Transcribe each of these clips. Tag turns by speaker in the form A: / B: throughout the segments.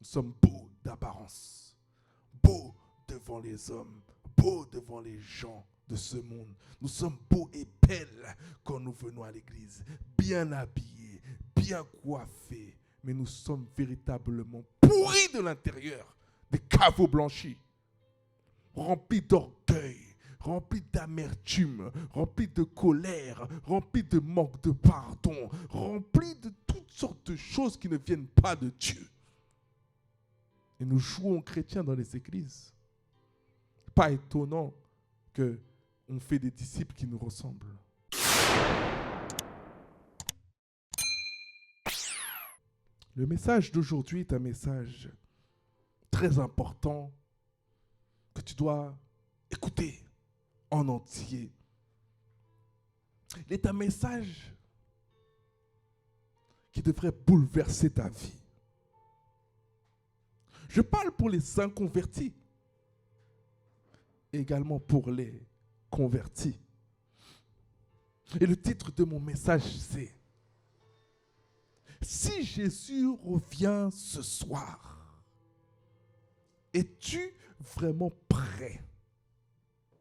A: sommes beaux d'apparence, beaux devant les hommes, beaux devant les gens de ce monde. Nous sommes beaux et belles quand nous venons à l'église, bien habillés, bien coiffés, mais nous sommes véritablement pourris de l'intérieur, des caveaux blanchis, remplis d'orgueil, remplis d'amertume, remplis de colère, remplis de manque de pardon, remplis de toutes sortes de choses qui ne viennent pas de Dieu. Et nous jouons chrétiens dans les églises. Pas étonnant qu'on fait des disciples qui nous ressemblent. Le message d'aujourd'hui est un message très important que tu dois écouter en entier. Il est un message qui devrait bouleverser ta vie. Je parle pour les inconvertis, également pour les convertis. Et le titre de mon message, c'est « Si Jésus revient ce soir, es-tu vraiment prêt ?»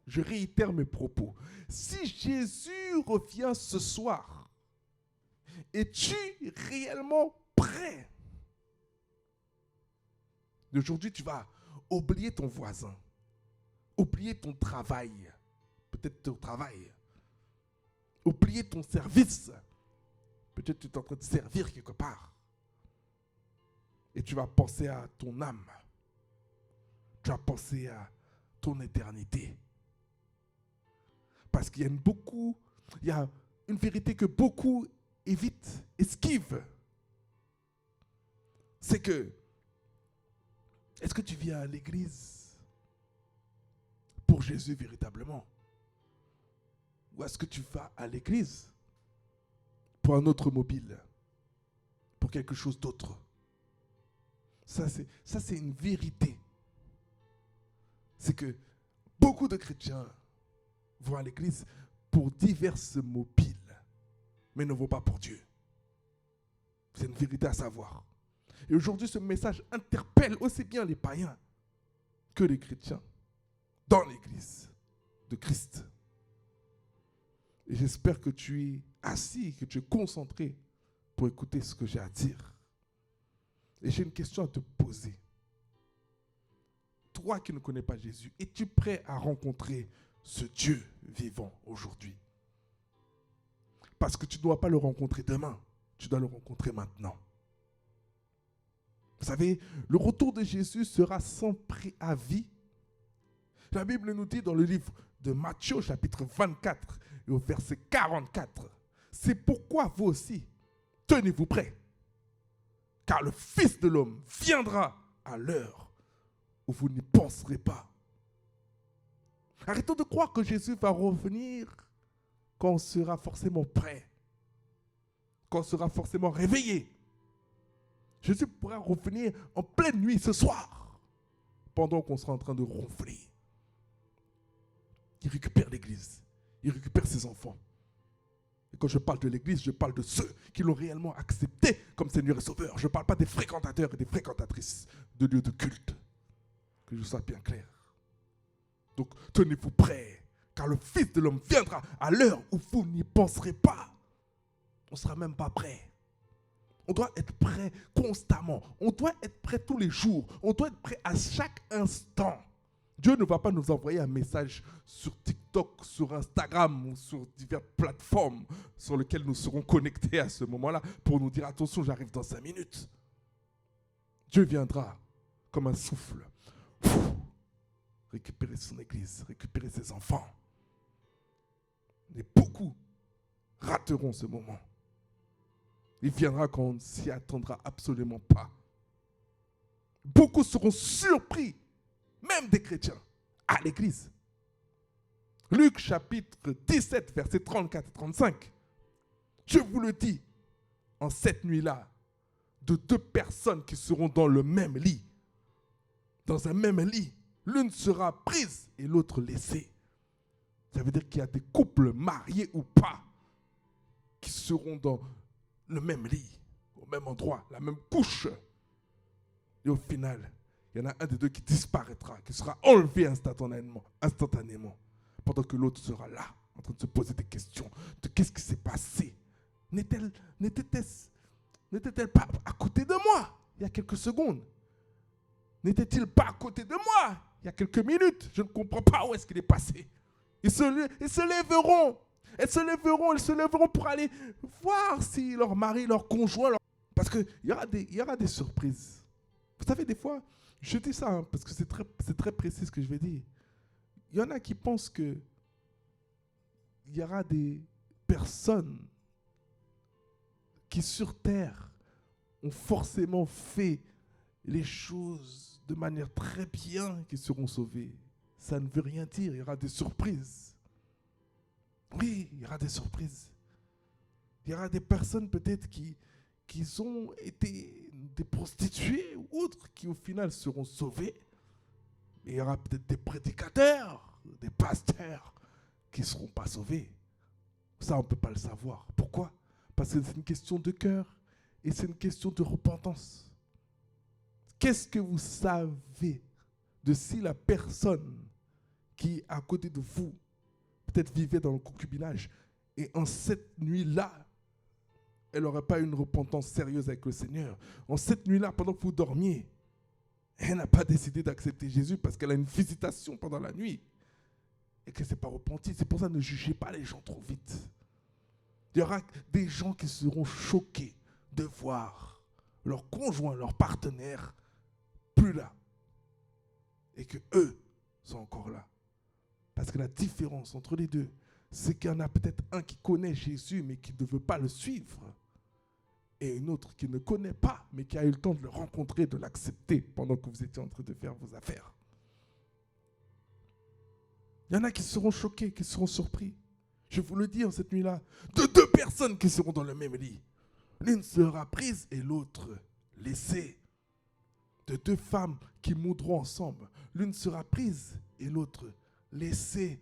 A: Je réitère mes propos. Si Jésus revient ce soir, es-tu réellement prêt? Aujourd'hui, tu vas oublier ton voisin, oublier ton travail, peut-être ton travail, oublier ton service, peut-être tu es en train de servir quelque part. Et tu vas penser à ton âme, tu vas penser à ton éternité. Parce qu'il y a une vérité que beaucoup évitent, esquivent. C'est que, est-ce que tu viens à l'église pour Jésus véritablement? Ou est-ce que tu vas à l'église pour un autre mobile, pour quelque chose d'autre? Ça, c'est une vérité. C'est que beaucoup de chrétiens vont à l'église pour diverses mobiles, mais ne vont pas pour Dieu. C'est une vérité à savoir. Et aujourd'hui, ce message interpelle aussi bien les païens que les chrétiens dans l'église de Christ. Et j'espère que tu es assis, que tu es concentré pour écouter ce que j'ai à dire. Et j'ai une question à te poser. Toi qui ne connais pas Jésus, es-tu prêt à rencontrer ce Dieu vivant aujourd'hui? Parce que tu ne dois pas le rencontrer demain, tu dois le rencontrer maintenant. Vous savez, le retour de Jésus sera sans préavis. La Bible nous dit dans le livre de Matthieu, chapitre 24, et au verset 44, c'est pourquoi vous aussi, tenez-vous prêts, car le Fils de l'homme viendra à l'heure où vous n'y penserez pas. Arrêtons de croire que Jésus va revenir quand on sera forcément prêt, quand on sera forcément réveillé. Jésus pourra revenir en pleine nuit ce soir, pendant qu'on sera en train de ronfler. Il récupère l'église, il récupère ses enfants. Et quand je parle de l'église, je parle de ceux qui l'ont réellement accepté comme Seigneur et Sauveur. Je ne parle pas des fréquentateurs et des fréquentatrices de lieux de culte. Que je sois bien clair. Donc, tenez-vous prêts, car le Fils de l'homme viendra à l'heure où vous n'y penserez pas. On ne sera même pas prêt. On doit être prêt constamment. On doit être prêt tous les jours. On doit être prêt à chaque instant. Dieu ne va pas nous envoyer un message sur TikTok, sur Instagram ou sur diverses plateformes sur lesquelles nous serons connectés à ce moment-là pour nous dire attention, j'arrive dans 5 minutes. Dieu viendra comme un souffle. Récupérer son église, récupérer ses enfants. Et beaucoup rateront ce moment. Il viendra quand on ne s'y attendra absolument pas. Beaucoup seront surpris, même des chrétiens, à l'église. Luc chapitre 17, versets 34 et 35. Je vous le dis, en cette nuit-là, de 2 personnes qui seront dans le même lit, dans un même lit, l'une sera prise et l'autre laissée. Ça veut dire qu'il y a des couples mariés ou pas qui seront dans le même lit, au même endroit, la même couche. Et au final, il y en a un des deux qui disparaîtra, qui sera enlevé instantanément, pendant que l'autre sera là, en train de se poser des questions de qu'est-ce qui s'est passé. N'était-elle pas à côté de moi il y a quelques secondes? N'était-il pas à côté de moi il y a quelques minutes? Je ne comprends pas où est-ce qu'il est passé. Ils se lèveront. Elles se lèveront pour aller voir si leur mari, leur conjoint, parce qu'il y aura des surprises. Vous savez, des fois, je dis ça parce que c'est très précis ce que je vais dire. Il y en a qui pensent que il y aura des personnes qui sur terre ont forcément fait les choses de manière très bien qui seront sauvées. Ça ne veut rien dire, il y aura des surprises. Oui, il y aura des surprises. Il y aura des personnes peut-être qui ont été des prostituées ou autres qui au final seront sauvées. Mais il y aura peut-être des prédicateurs, des pasteurs qui ne seront pas sauvés. Ça, on ne peut pas le savoir. Pourquoi? Parce que c'est une question de cœur et c'est une question de repentance. Qu'est-ce que vous savez de si la personne qui est à côté de vous peut-être vivait dans le concubinage et en cette nuit-là, elle n'aurait pas une repentance sérieuse avec le Seigneur. En cette nuit-là, pendant que vous dormiez, elle n'a pas décidé d'accepter Jésus parce qu'elle a une visitation pendant la nuit et qu'elle ne s'est pas repentie. C'est pour ça, ne jugez pas les gens trop vite. Il y aura des gens qui seront choqués de voir leur conjoint, leur partenaire plus là et que eux sont encore là. Parce que la différence entre les deux, c'est qu'il y en a peut-être un qui connaît Jésus mais qui ne veut pas le suivre et une autre qui ne connaît pas mais qui a eu le temps de le rencontrer, de l'accepter pendant que vous étiez en train de faire vos affaires. Il y en a qui seront choqués, qui seront surpris. Je vous le dis en cette nuit-là, de deux personnes qui seront dans le même lit. L'une sera prise et l'autre laissée. De deux femmes qui mourront ensemble. L'une sera prise et l'autre laissée.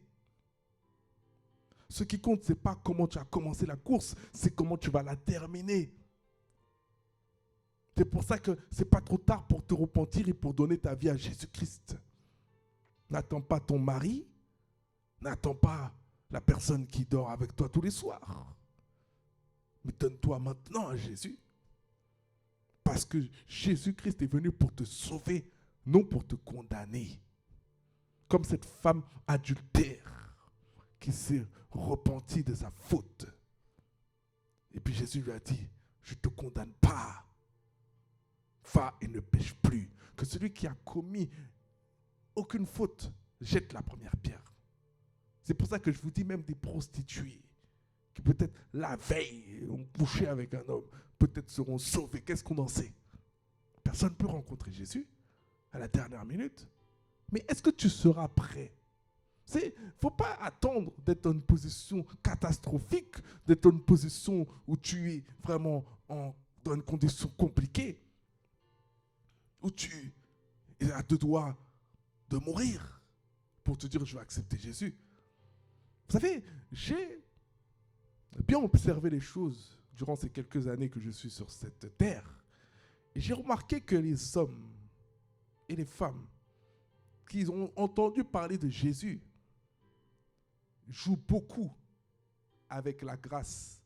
A: Ce qui compte, ce n'est pas comment tu as commencé la course, c'est comment tu vas la terminer. C'est pour ça que ce n'est pas trop tard pour te repentir et pour donner ta vie à Jésus-Christ. N'attends pas ton mari, n'attends pas la personne qui dort avec toi tous les soirs. Mais donne-toi maintenant à Jésus. Parce que Jésus-Christ est venu pour te sauver, non pour te condamner. Comme cette femme adultère qui s'est repentie de sa faute. Et puis Jésus lui a dit, je ne te condamne pas. Va et ne pêche plus. Que celui qui a commis aucune faute jette la première pierre. C'est pour ça que je vous dis même des prostituées qui peut-être la veille ont couché avec un homme, peut-être seront sauvées. Qu'est-ce qu'on en sait? Personne ne peut rencontrer Jésus à la dernière minute. Mais est-ce que tu seras prêt? Il ne faut pas attendre d'être dans une position catastrophique, d'être dans une position où tu es vraiment dans une condition compliquée, où tu es à deux doigts de mourir pour te dire je vais accepter Jésus. Vous savez, j'ai bien observé les choses durant ces quelques années que je suis sur cette terre. Et j'ai remarqué que les hommes et les femmes qui ont entendu parler de Jésus jouent beaucoup avec la grâce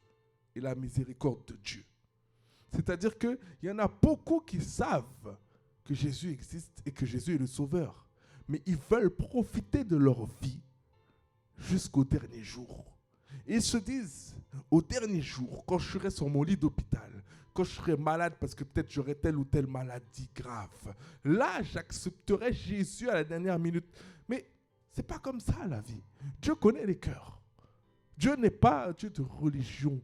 A: et la miséricorde de Dieu. C'est-à-dire qu'il y en a beaucoup qui savent que Jésus existe et que Jésus est le Sauveur. Mais ils veulent profiter de leur vie jusqu'au dernier jour. Et ils se disent, au dernier jour, quand je serai sur mon lit d'hôpital, quand je serai malade parce que peut-être j'aurai telle ou telle maladie grave, là, j'accepterai Jésus à la dernière minute. Mais ce n'est pas comme ça la vie. Dieu connaît les cœurs. Dieu n'est pas un Dieu de religion.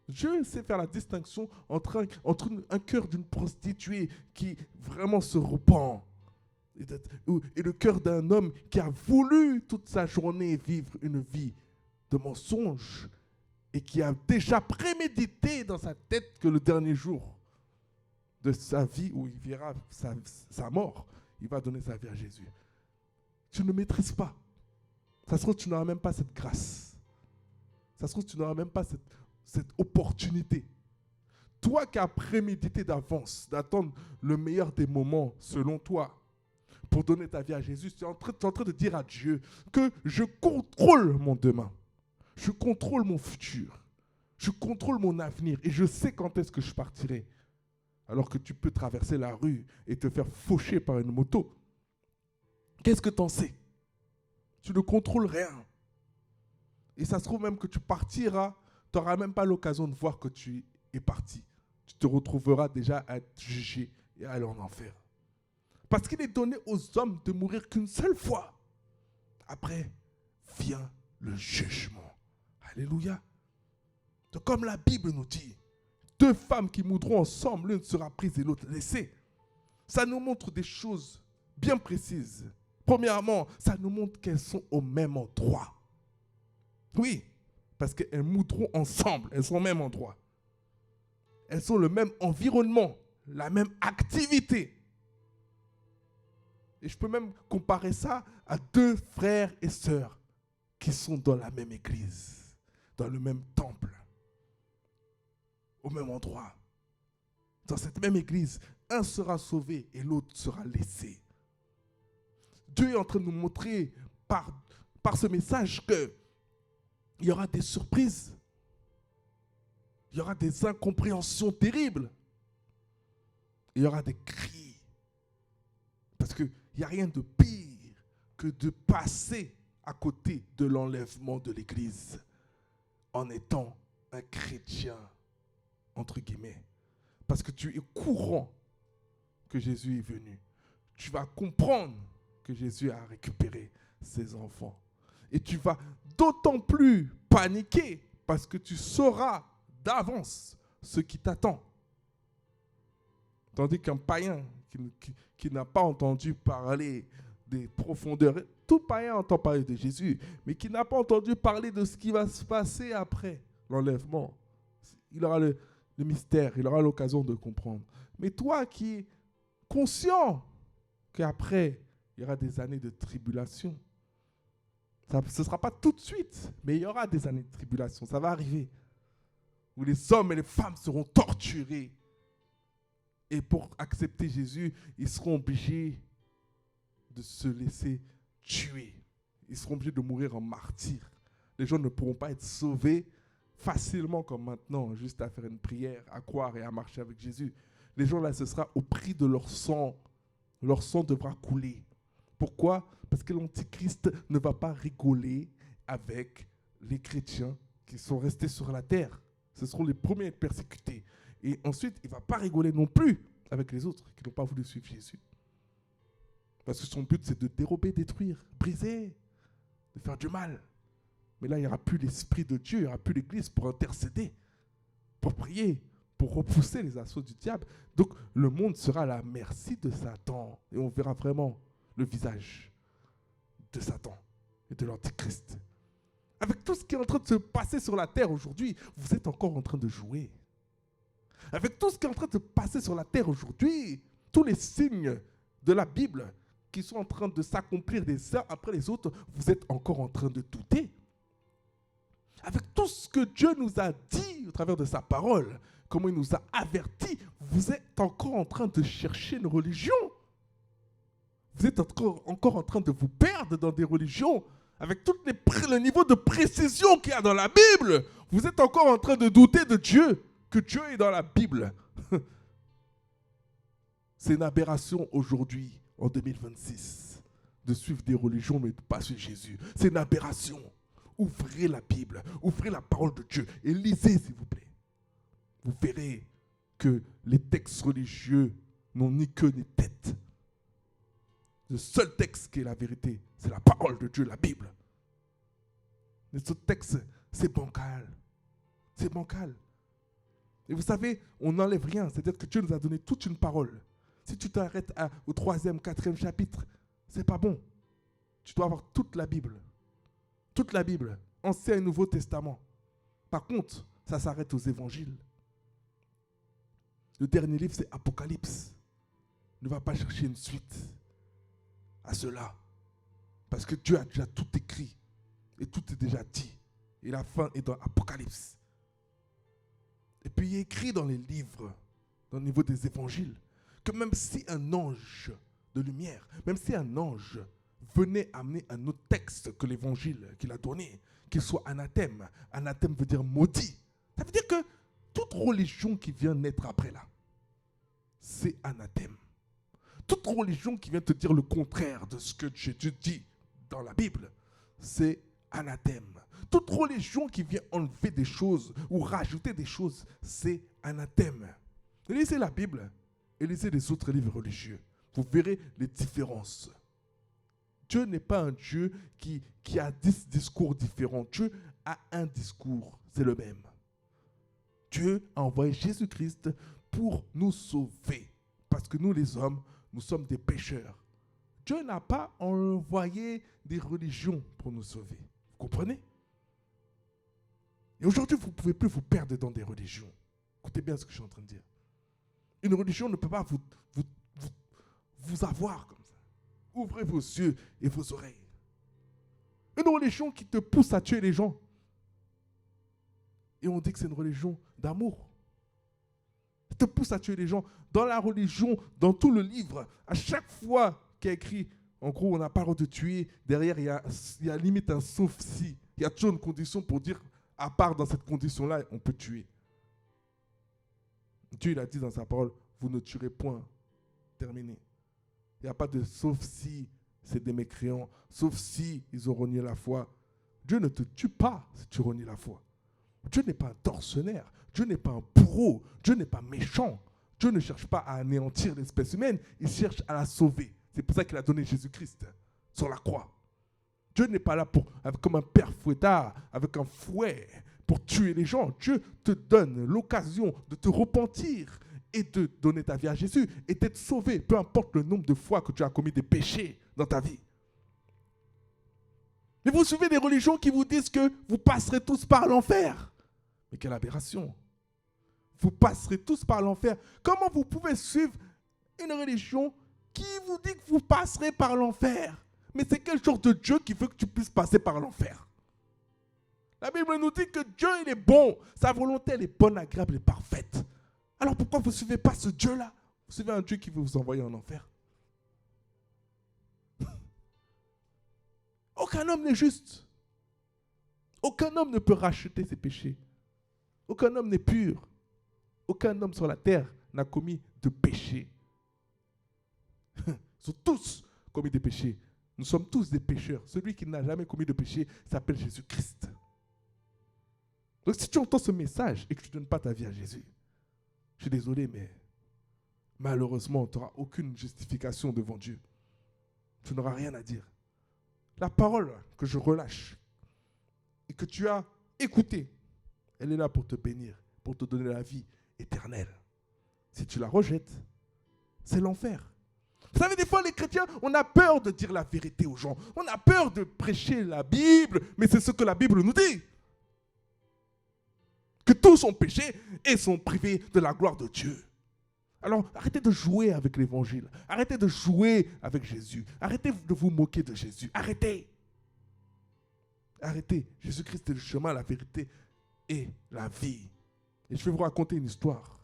A: Dieu sait faire la distinction entre un cœur d'une prostituée qui vraiment se repent et le cœur d'un homme qui a voulu toute sa journée vivre une vie de mensonge et qui a déjà prémédité dans sa tête que le dernier jour de sa vie où il verra sa mort, il va donner sa vie à Jésus. Tu ne maîtrises pas. Ça se trouve que tu n'auras même pas cette grâce. Ça se trouve que tu n'auras même pas cette opportunité. Toi qui as prémédité d'avance, d'attendre le meilleur des moments selon toi, pour donner ta vie à Jésus, tu es en train de dire à Dieu que je contrôle mon demain. Je contrôle mon futur. Je contrôle mon avenir et je sais quand est-ce que je partirai. Alors que tu peux traverser la rue et te faire faucher par une moto. Qu'est-ce que tu en sais? Tu ne contrôles rien. Et ça se trouve même que tu partiras, tu n'auras même pas l'occasion de voir que tu es parti. Tu te retrouveras déjà à être jugé et à aller en enfer. Parce qu'il est donné aux hommes de mourir qu'une seule fois. Après, vient le jugement. Alléluia. Donc, comme la Bible nous dit, 2 femmes qui mourront ensemble, l'une sera prise et l'autre laissée. Ça nous montre des choses bien précises. Premièrement, ça nous montre qu'elles sont au même endroit. Oui, parce qu'elles mourront ensemble, elles sont au même endroit. Elles ont le même environnement, la même activité. Et je peux même comparer ça à 2 frères et sœurs qui sont dans la même église, dans le même temple, au même endroit. Dans cette même église, un sera sauvé et l'autre sera laissé. Dieu est en train de nous montrer par ce message qu'il y aura des surprises, il y aura des incompréhensions terribles, il y aura des cris. Parce qu'il n'y a rien de pire que de passer à côté de l'enlèvement de l'Église en étant un chrétien, entre guillemets. Parce que tu es courant que Jésus est venu. Tu vas comprendre que Jésus a récupéré ses enfants. Et tu vas d'autant plus paniquer parce que tu sauras d'avance ce qui t'attend. Tandis qu'un païen qui n'a pas entendu parler des profondeurs, tout païen entend parler de Jésus, mais qui n'a pas entendu parler de ce qui va se passer après l'enlèvement, il aura le mystère, il aura l'occasion de comprendre. Mais toi qui es conscient qu'après, il y aura des années de tribulation, ce ne sera pas tout de suite, mais il y aura des années de tribulation, ça va arriver, où les hommes et les femmes seront torturés. Et pour accepter Jésus, ils seront obligés de se laisser tuer. Ils seront obligés de mourir en martyrs. Les gens ne pourront pas être sauvés facilement comme maintenant, juste à faire une prière, à croire et à marcher avec Jésus. Les gens là, ce sera au prix de leur sang. Leur sang devra couler. Pourquoi? Parce que l'Antichrist ne va pas rigoler avec les chrétiens qui sont restés sur la terre. Ce seront les premiers à être persécutés. Et ensuite, il ne va pas rigoler non plus avec les autres qui n'ont pas voulu suivre Jésus. Parce que son but, c'est de dérober, détruire, briser, de faire du mal. Mais là, il n'y aura plus l'Esprit de Dieu, il n'y aura plus l'Église pour intercéder, pour prier, pour repousser les assauts du diable. Donc, le monde sera à la merci de Satan. Et on verra vraiment le visage de Satan et de l'Antichrist. Avec tout ce qui est en train de se passer sur la terre aujourd'hui, vous êtes encore en train de jouer. Avec tout ce qui est en train de se passer sur la terre aujourd'hui, tous les signes de la Bible qui sont en train de s'accomplir les uns après les autres, vous êtes encore en train de douter. Avec tout ce que Dieu nous a dit au travers de sa parole, comment il nous a avertis, vous êtes encore en train de chercher une religion. Vous êtes encore en train de vous perdre dans des religions. Avec tout le niveau de précision qu'il y a dans la Bible, vous êtes encore en train de douter de Dieu. Que Dieu est dans la Bible. C'est une aberration aujourd'hui, en 2026, de suivre des religions mais de ne pas suivre Jésus. C'est une aberration. Ouvrez la Bible, ouvrez la parole de Dieu et lisez, s'il vous plaît. Vous verrez que les textes religieux n'ont ni queue ni tête. Le seul texte qui est la vérité, c'est la parole de Dieu, la Bible. Les autres textes, c'est bancal. C'est bancal. Et vous savez, on n'enlève rien. C'est-à-dire que Dieu nous a donné toute une parole. Si tu t'arrêtes au 3e, 4e chapitre, c'est pas bon. Tu dois avoir toute la Bible. Toute la Bible. Ancien et Nouveau Testament. Par contre, ça s'arrête aux évangiles. Le dernier livre, c'est Apocalypse. Ne va pas chercher une suite à cela. Parce que Dieu a déjà tout écrit. Et tout est déjà dit. Et la fin est dans Apocalypse. Et puis il est écrit dans les livres, au niveau des évangiles, que même si un ange de lumière, même si un ange venait amener un autre texte que l'évangile qu'il a donné, qu'il soit anathème. Anathème veut dire maudit. Ça veut dire que toute religion qui vient naître après là, c'est anathème. Toute religion qui vient te dire le contraire de ce que Jésus dit dans la Bible, c'est anathème. Toute religion qui vient enlever des choses ou rajouter des choses, c'est anathème. Lisez la Bible et lisez les autres livres religieux. Vous verrez les différences. Dieu n'est pas un Dieu qui a 10 discours différents. Dieu a un discours, c'est le même. Dieu a envoyé Jésus-Christ pour nous sauver. Parce que nous, les hommes, nous sommes des pécheurs. Dieu n'a pas envoyé des religions pour nous sauver. Vous comprenez? Et aujourd'hui, vous ne pouvez plus vous perdre dans des religions. Écoutez bien ce que je suis en train de dire. Une religion ne peut pas vous avoir comme ça. Ouvrez vos yeux et vos oreilles. Une religion qui te pousse à tuer les gens. Et on dit que c'est une religion d'amour. Ça te pousse à tuer les gens. Dans la religion, dans tout le livre, à chaque fois qu'il y a écrit, en gros, on n'a pas le droit de tuer, derrière, il y a limite un sauf si. Il y a toujours une condition pour dire, à part dans cette condition-là, on peut tuer. Dieu, il a dit dans sa parole, vous ne tuerez point. Terminé. Il n'y a pas de sauf si c'est des mécréants, sauf si ils ont renié la foi. Dieu ne te tue pas si tu renies la foi. Dieu n'est pas un tortionnaire. Dieu n'est pas un bourreau. Dieu n'est pas méchant. Dieu ne cherche pas à anéantir l'espèce humaine. Il cherche à la sauver. C'est pour ça qu'il a donné Jésus-Christ sur la croix. Dieu n'est pas là comme un père fouettard, avec un fouet, pour tuer les gens. Dieu te donne l'occasion de te repentir et de donner ta vie à Jésus et d'être sauvé, peu importe le nombre de fois que tu as commis des péchés dans ta vie. Mais vous suivez des religions qui vous disent que vous passerez tous par l'enfer. Mais quelle aberration! Vous passerez tous par l'enfer. Comment vous pouvez suivre une religion qui vous dit que vous passerez par l'enfer? Mais c'est quel genre de Dieu qui veut que tu puisses passer par l'enfer? La Bible nous dit que Dieu, il est bon. Sa volonté, elle est bonne, agréable et parfaite. Alors pourquoi vous ne suivez pas ce Dieu-là? Vous suivez un Dieu qui veut vous envoyer en enfer. Aucun homme n'est juste. Aucun homme ne peut racheter ses péchés. Aucun homme n'est pur. Aucun homme sur la terre n'a commis de péché. Ils ont tous commis des péchés. Nous sommes tous des pécheurs. Celui qui n'a jamais commis de péché s'appelle Jésus-Christ. Donc si tu entends ce message et que tu ne donnes pas ta vie à Jésus, je suis désolé, mais malheureusement, tu n'auras aucune justification devant Dieu. Tu n'auras rien à dire. La parole que je relâche et que tu as écoutée, elle est là pour te bénir, pour te donner la vie éternelle. Si tu la rejettes, c'est l'enfer. Vous savez, des fois, les chrétiens, on a peur de dire la vérité aux gens. On a peur de prêcher la Bible, mais c'est ce que la Bible nous dit. Que tous ont péché et sont privés de la gloire de Dieu. Alors, arrêtez de jouer avec l'évangile. Arrêtez de jouer avec Jésus. Arrêtez de vous moquer de Jésus. Arrêtez. Arrêtez. Jésus-Christ est le chemin, la vérité et la vie. Et je vais vous raconter une histoire.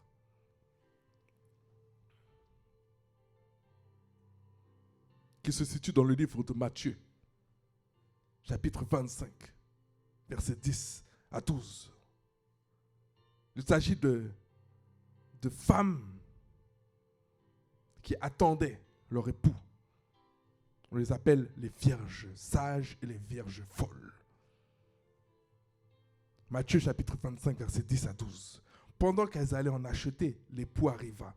A: Qui se situe dans le livre de Matthieu, chapitre 25, versets 10 à 12. Il s'agit de femmes qui attendaient leur époux. On les appelle les vierges sages et les vierges folles. Matthieu chapitre 25, versets 10 à 12. Pendant qu'elles allaient en acheter, l'époux arriva.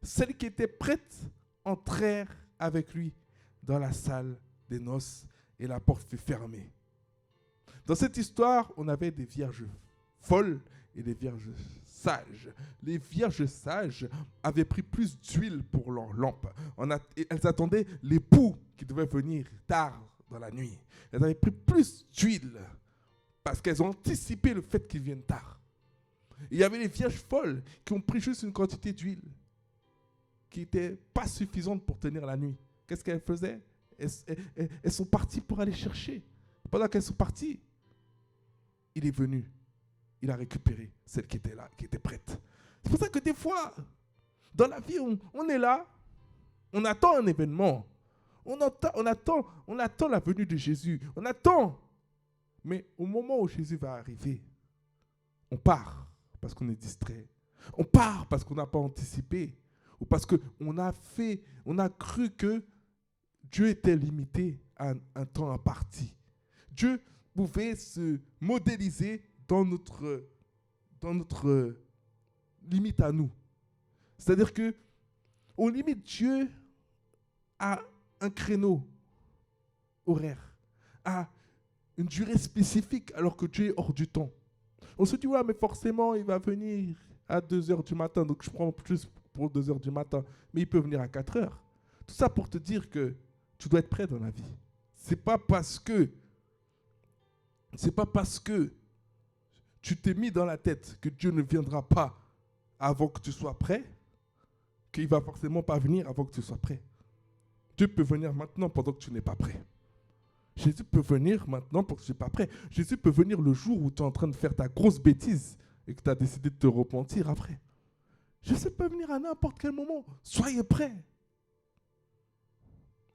A: Celles qui étaient prêtes entrèrent avec lui dans la salle des noces et la porte fut fermée. Dans cette histoire, on avait des vierges folles et des vierges sages. Les vierges sages avaient pris plus d'huile pour leurs lampes. Elles attendaient l'époux qui devait venir tard dans la nuit. Elles avaient pris plus d'huile parce qu'elles ont anticipé le fait qu'ils viennent tard. Il y avait les vierges folles qui ont pris juste une quantité d'huile qui n'était pas suffisante pour tenir la nuit. Qu'est-ce qu'elles faisaient? Elles sont parties pour aller chercher. Pendant qu'elles sont parties, il est venu. il a récupéré celle qui était là, qui était prête. C'est pour ça que des fois, dans la vie, on est là, on attend un événement, on attend la venue de Jésus, on attend. Mais au moment où Jésus va arriver, on part parce qu'on est distrait. On part parce qu'on n'a pas anticipé. Ou parce qu'on a cru que Dieu était limité à un temps imparti. Dieu pouvait se modéliser dans notre limite à nous. C'est-à-dire que on limite Dieu à un créneau horaire, à une durée spécifique, alors que Dieu est hors du temps. On se dit, ouais, mais forcément, il va venir à 2 heures du matin, donc je prends plus pour 2 heures du matin, mais il peut venir à 4 heures. Tout ça pour te dire que tu dois être prêt dans la vie. C'est pas parce que tu t'es mis dans la tête que Dieu ne viendra pas avant que tu sois prêt, qu'il va forcément pas venir avant que tu sois prêt. Dieu peut venir maintenant pendant que tu n'es pas prêt. Jésus peut venir maintenant pour que je ne suis pas prêt. Jésus peut venir le jour où tu es en train de faire ta grosse bêtise et que tu as décidé de te repentir après. Jésus peut venir à n'importe quel moment. Soyez prêts.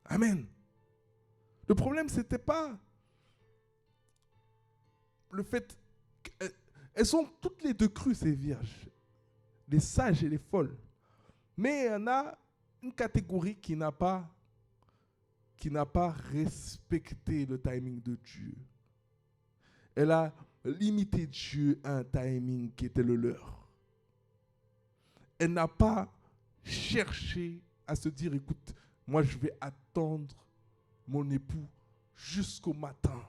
A: Amen. Le problème, ce n'était pas le fait qu'elles sont toutes les deux crues, ces vierges. Les sages et les folles. Mais il y en a une catégorie qui n'a pas respecté le timing de Dieu. Elle a limité Dieu à un timing qui était le leur. Elle n'a pas cherché à se dire, écoute, moi je vais attendre mon époux jusqu'au matin.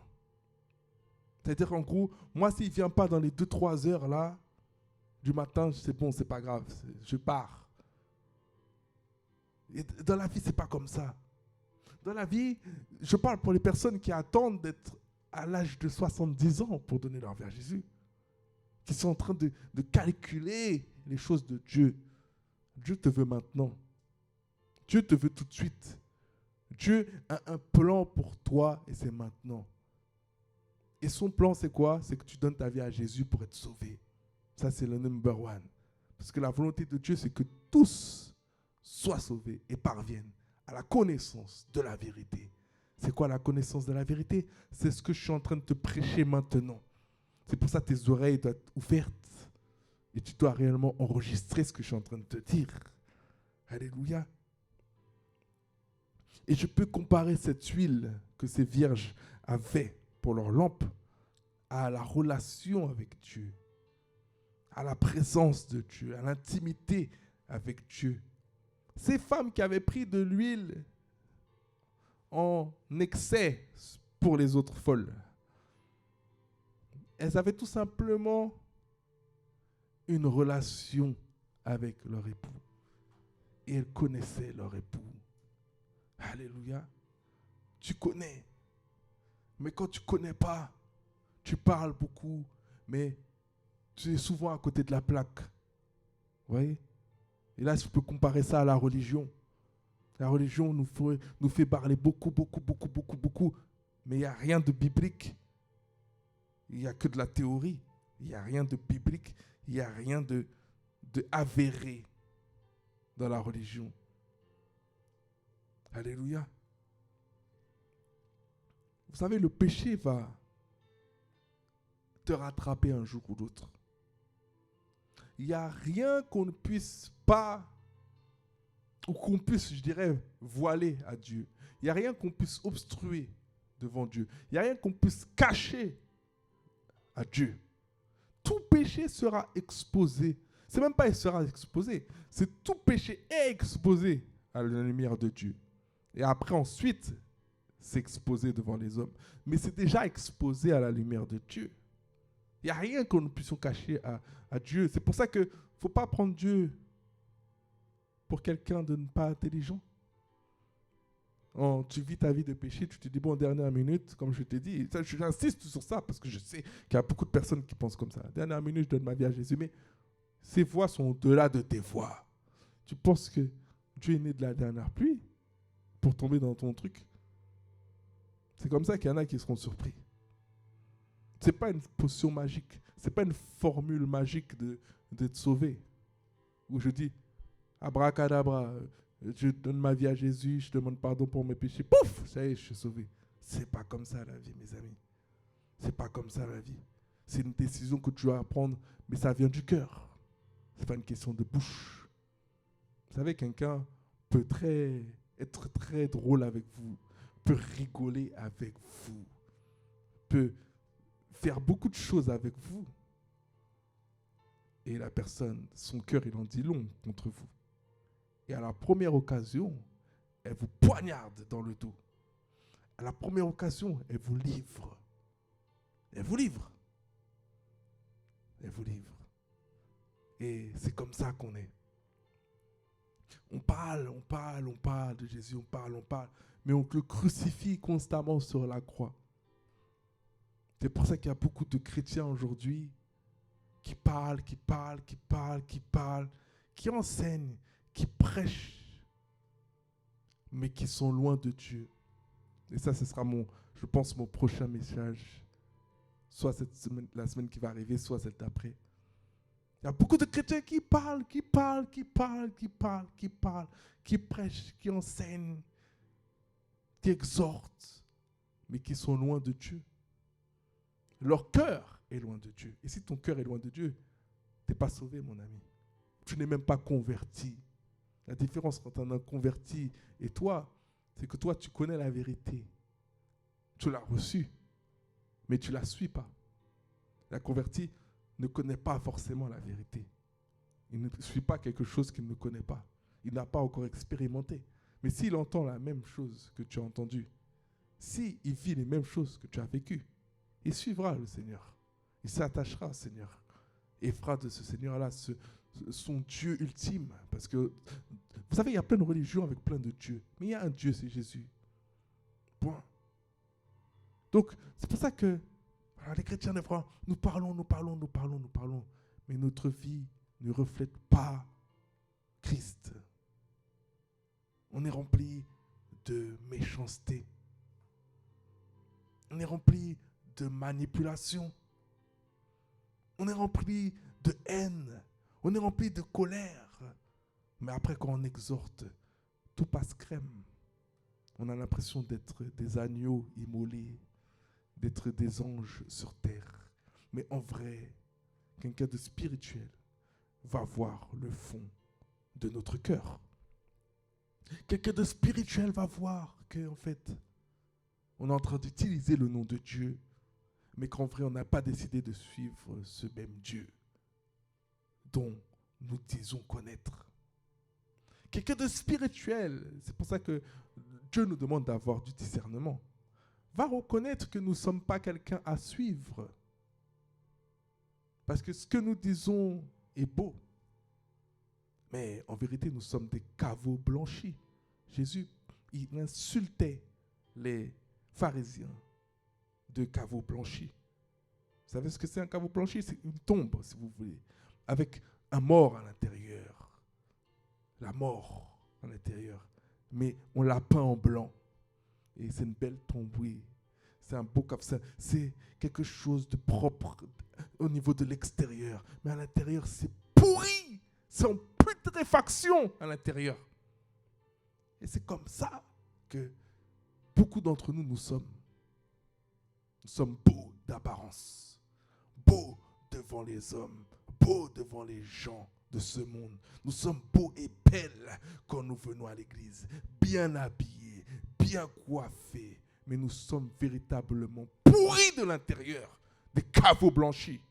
A: C'est-à-dire qu'en gros, moi s'il ne vient pas dans les 2-3 heures là, du matin, c'est bon, c'est pas grave, je pars. Et dans la vie, c'est pas comme ça. Dans la vie, je parle pour les personnes qui attendent d'être à l'âge de 70 ans pour donner leur vie à Jésus, qui sont en train de calculer les choses de Dieu. Dieu te veut maintenant. Dieu te veut tout de suite. Dieu a un plan pour toi et c'est maintenant. Et son plan, c'est quoi? C'est que tu donnes ta vie à Jésus pour être sauvé. Ça, c'est le number one. Parce que la volonté de Dieu, c'est que tous soient sauvés et parviennent à la connaissance de la vérité. C'est quoi la connaissance de la vérité? C'est ce que je suis en train de te prêcher maintenant. C'est pour ça que tes oreilles doivent être ouvertes et tu dois réellement enregistrer ce que je suis en train de te dire. Alléluia. Et je peux comparer cette huile que ces vierges avaient pour leur lampe à la relation avec Dieu, à la présence de Dieu, à l'intimité avec Dieu. Ces femmes qui avaient pris de l'huile en excès pour les autres folles, elles avaient tout simplement une relation avec leur époux. Et elles connaissaient leur époux. Alléluia. Tu connais. Mais quand tu ne connais pas, tu parles beaucoup, mais tu es souvent à côté de la plaque. Vous voyez? Et là, je peux comparer ça à la religion. La religion nous fait parler beaucoup, mais il n'y a rien de biblique. Il n'y a que de la théorie. Il n'y a rien de biblique. Il n'y a rien de avéré dans la religion. Alléluia. Vous savez, le péché va te rattraper un jour ou l'autre. Il n'y a rien qu'on ne puisse pas, ou qu'on puisse, je dirais, voiler à Dieu. Il n'y a rien qu'on puisse obstruer devant Dieu. Il n'y a rien qu'on puisse cacher à Dieu. Tout péché sera exposé. C'est même pas il sera exposé, c'est tout péché est exposé à la lumière de Dieu. Et après, ensuite, c'est exposé devant les hommes. Mais c'est déjà exposé à la lumière de Dieu. Il n'y a rien que nous puissions cacher à Dieu. C'est pour ça qu'il ne faut pas prendre Dieu pour quelqu'un de pas intelligent. Tu vis ta vie de péché, tu te dis, bon, dernière minute, comme je t'ai dit, j'insiste sur ça parce que je sais qu'il y a beaucoup de personnes qui pensent comme ça. Dernière minute, je donne ma vie à Jésus, mais ses voies sont au-delà de tes voies. Tu penses que Dieu est né de la dernière pluie pour tomber dans ton truc? C'est comme ça qu'il y en a qui seront surpris. Ce n'est pas une potion magique. Ce n'est pas une formule magique d'être sauvé. Où je dis, abracadabra, je donne ma vie à Jésus, je demande pardon pour mes péchés. Pouf, ça y est, je suis sauvé. C'est pas comme ça la vie, mes amis. C'est pas comme ça la vie. C'est une décision que tu dois prendre, mais ça vient du cœur. C'est pas une question de bouche. Vous savez, quelqu'un peut être très drôle avec vous, peut rigoler avec vous, peut faire beaucoup de choses avec vous. Et la personne, son cœur, il en dit long contre vous. Et à la première occasion, elle vous poignarde dans le dos. À la première occasion, elle vous livre. Elle vous livre. Elle vous livre. Et c'est comme ça qu'on est. On parle de Jésus, on parle, mais on le crucifie constamment sur la croix. C'est pour ça qu'il y a beaucoup de chrétiens aujourd'hui qui parlent, qui enseignent, qui prêchent, mais qui sont loin de Dieu. Et ça, ce sera je pense, mon prochain message. Soit cette semaine, la semaine qui va arriver, soit celle d'après. Il y a beaucoup de chrétiens qui parlent, qui prêchent, qui enseignent, qui exhortent, mais qui sont loin de Dieu. Leur cœur est loin de Dieu. Et si ton cœur est loin de Dieu, tu n'es pas sauvé, mon ami. Tu n'es même pas converti. La différence entre un converti et toi, c'est que toi, tu connais la vérité. Tu l'as reçue, mais tu ne la suis pas. La converti ne connaît pas forcément la vérité. Il ne suit pas quelque chose qu'il ne connaît pas. Il n'a pas encore expérimenté. Mais s'il entend la même chose que tu as entendu, s'il vit les mêmes choses que tu as vécues, il suivra le Seigneur. Il s'attachera au Seigneur. Et fera de ce Seigneur-là son Dieu ultime. Parce que, vous savez, il y a plein de religions avec plein de dieux. Mais il y a un Dieu, c'est Jésus. Point. Donc, c'est pour ça que les chrétiens, des fois, nous parlons. Mais notre vie ne reflète pas Christ. On est rempli de méchanceté. On est rempli de manipulation. On est rempli de haine. On est rempli de colère. Mais après, quand on exhorte, tout passe crème. On a l'impression d'être des agneaux immolés, d'être des anges sur terre. Mais en vrai, quelqu'un de spirituel va voir le fond de notre cœur. Quelqu'un de spirituel va voir qu'en fait, on est en train d'utiliser le nom de Dieu, mais qu'en vrai, on n'a pas décidé de suivre ce même Dieu dont nous disons connaître. Quelqu'un de spirituel, c'est pour ça que Dieu nous demande d'avoir du discernement, va reconnaître que nous ne sommes pas quelqu'un à suivre. Parce que ce que nous disons est beau. Mais en vérité, nous sommes des caveaux blanchis. Jésus, il insultait les pharisiens de caveaux blanchis. Vous savez ce que c'est un caveau blanchi? C'est une tombe, si vous voulez, avec un mort à l'intérieur. La mort à l'intérieur. Mais on l'a peint en blanc. Et c'est une belle tombe, oui. C'est un beau caveau. C'est quelque chose de propre au niveau de l'extérieur. Mais à l'intérieur, c'est pourri. C'est en putréfaction à l'intérieur. Et c'est comme ça que beaucoup d'entre nous, nous sommes. Nous sommes beaux d'apparence, beaux devant les hommes, beaux devant les gens de ce monde. Nous sommes beaux et belles quand nous venons à l'église, bien habillés, bien coiffés, mais nous sommes véritablement pourris de l'intérieur, des caveaux blanchis,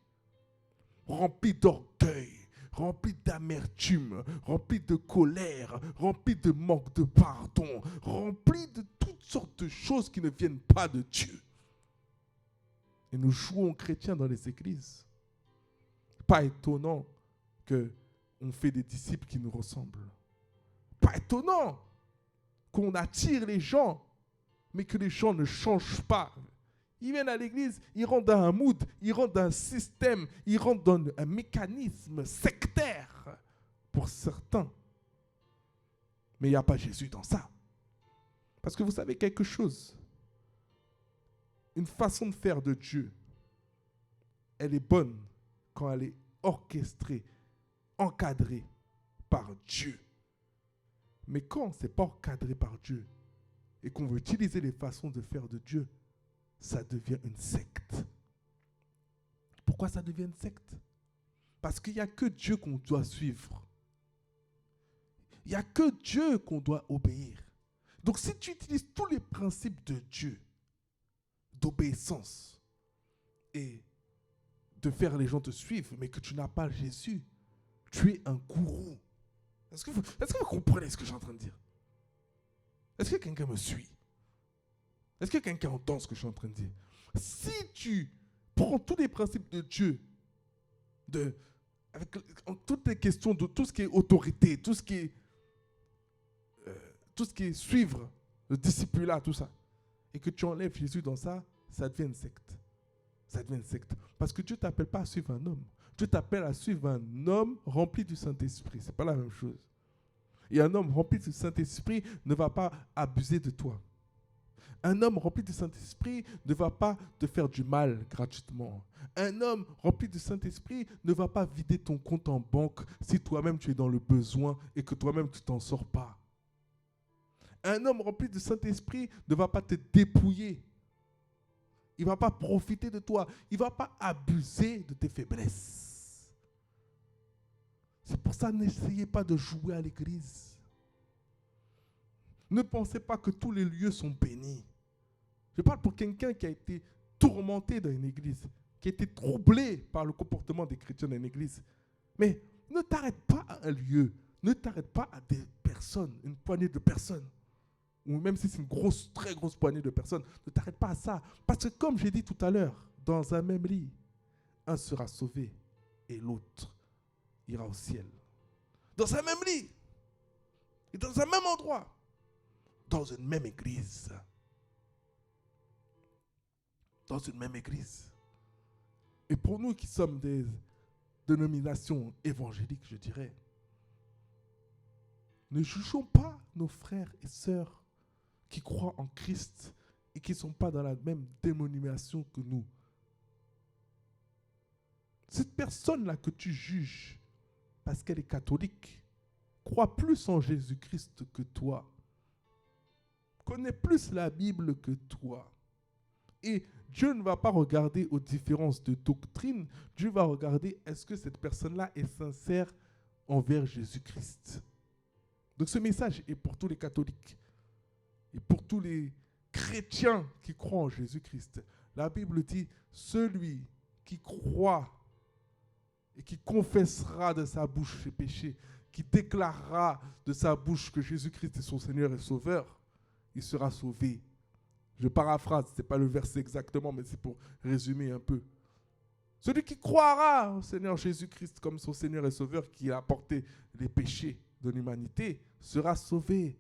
A: remplis d'orgueil, remplis d'amertume, remplis de colère, remplis de manque de pardon, remplis de toutes sortes de choses qui ne viennent pas de Dieu. Et nous jouons chrétiens dans les églises. Pas étonnant qu'on fait des disciples qui nous ressemblent. Pas étonnant qu'on attire les gens, mais que les gens ne changent pas. Ils viennent à l'église, ils rentrent dans un mood, ils rentrent dans un système, ils rentrent dans un mécanisme sectaire pour certains. Mais il n'y a pas Jésus dans ça. Parce que vous savez quelque chose, une façon de faire de Dieu, elle est bonne quand elle est orchestrée, encadrée par Dieu. Mais quand ce n'est pas encadré par Dieu et qu'on veut utiliser les façons de faire de Dieu, ça devient une secte. Pourquoi ça devient une secte? Parce qu'il n'y a que Dieu qu'on doit suivre. Il n'y a que Dieu qu'on doit obéir. Donc si tu utilises tous les principes de Dieu, d'obéissance et de faire les gens te suivre, mais que tu n'as pas Jésus, tu es un gourou. Est-ce que vous comprenez ce que je suis en train de dire? Est-ce que quelqu'un me suit? Est-ce que quelqu'un entend ce que je suis en train de dire? Si tu prends tous les principes de Dieu, avec toutes les questions de tout ce qui est autorité, tout ce qui est suivre, le discipulat, tout ça, et que tu enlèves Jésus dans ça, ça devient une secte. Ça devient une secte. Parce que Dieu ne t'appelle pas à suivre un homme. Dieu t'appelle à suivre un homme rempli du Saint-Esprit. Ce n'est pas la même chose. Et un homme rempli du Saint-Esprit ne va pas abuser de toi. Un homme rempli du Saint-Esprit ne va pas te faire du mal gratuitement. Un homme rempli du Saint-Esprit ne va pas vider ton compte en banque si toi-même tu es dans le besoin et que toi-même tu t'en sors pas. Un homme rempli du Saint-Esprit ne va pas te dépouiller. Il ne va pas profiter de toi. Il ne va pas abuser de tes faiblesses. C'est pour ça, n'essayez pas de jouer à l'église. Ne pensez pas que tous les lieux sont bénis. Je parle pour quelqu'un qui a été tourmenté dans une église, qui a été troublé par le comportement des chrétiens dans une église. Mais ne t'arrête pas à un lieu. Ne t'arrête pas à des personnes, une poignée de personnes. Ou même si c'est une grosse, très grosse poignée de personnes, ne t'arrête pas à ça. Parce que comme j'ai dit tout à l'heure, dans un même lit, un sera sauvé et l'autre ira au ciel. Dans un même lit, et dans un même endroit, dans une même église. Dans une même église. Et pour nous qui sommes des dénominations évangéliques, je dirais, ne jugeons pas nos frères et sœurs qui croient en Christ et qui ne sont pas dans la même dénomination que nous. Cette personne-là que tu juges, parce qu'elle est catholique, croit plus en Jésus-Christ que toi, connaît plus la Bible que toi. Et Dieu ne va pas regarder aux différences de doctrine, Dieu va regarder est-ce que cette personne-là est sincère envers Jésus-Christ. Donc ce message est pour tous les catholiques et pour tous les chrétiens qui croient en Jésus-Christ. La Bible dit, celui qui croit et qui confessera de sa bouche ses péchés, qui déclarera de sa bouche que Jésus-Christ est son Seigneur et Sauveur, il sera sauvé. Je paraphrase, ce n'est pas le verset exactement, mais c'est pour résumer un peu. Celui qui croira au Seigneur Jésus-Christ comme son Seigneur et Sauveur, qui a porté les péchés de l'humanité, sera sauvé.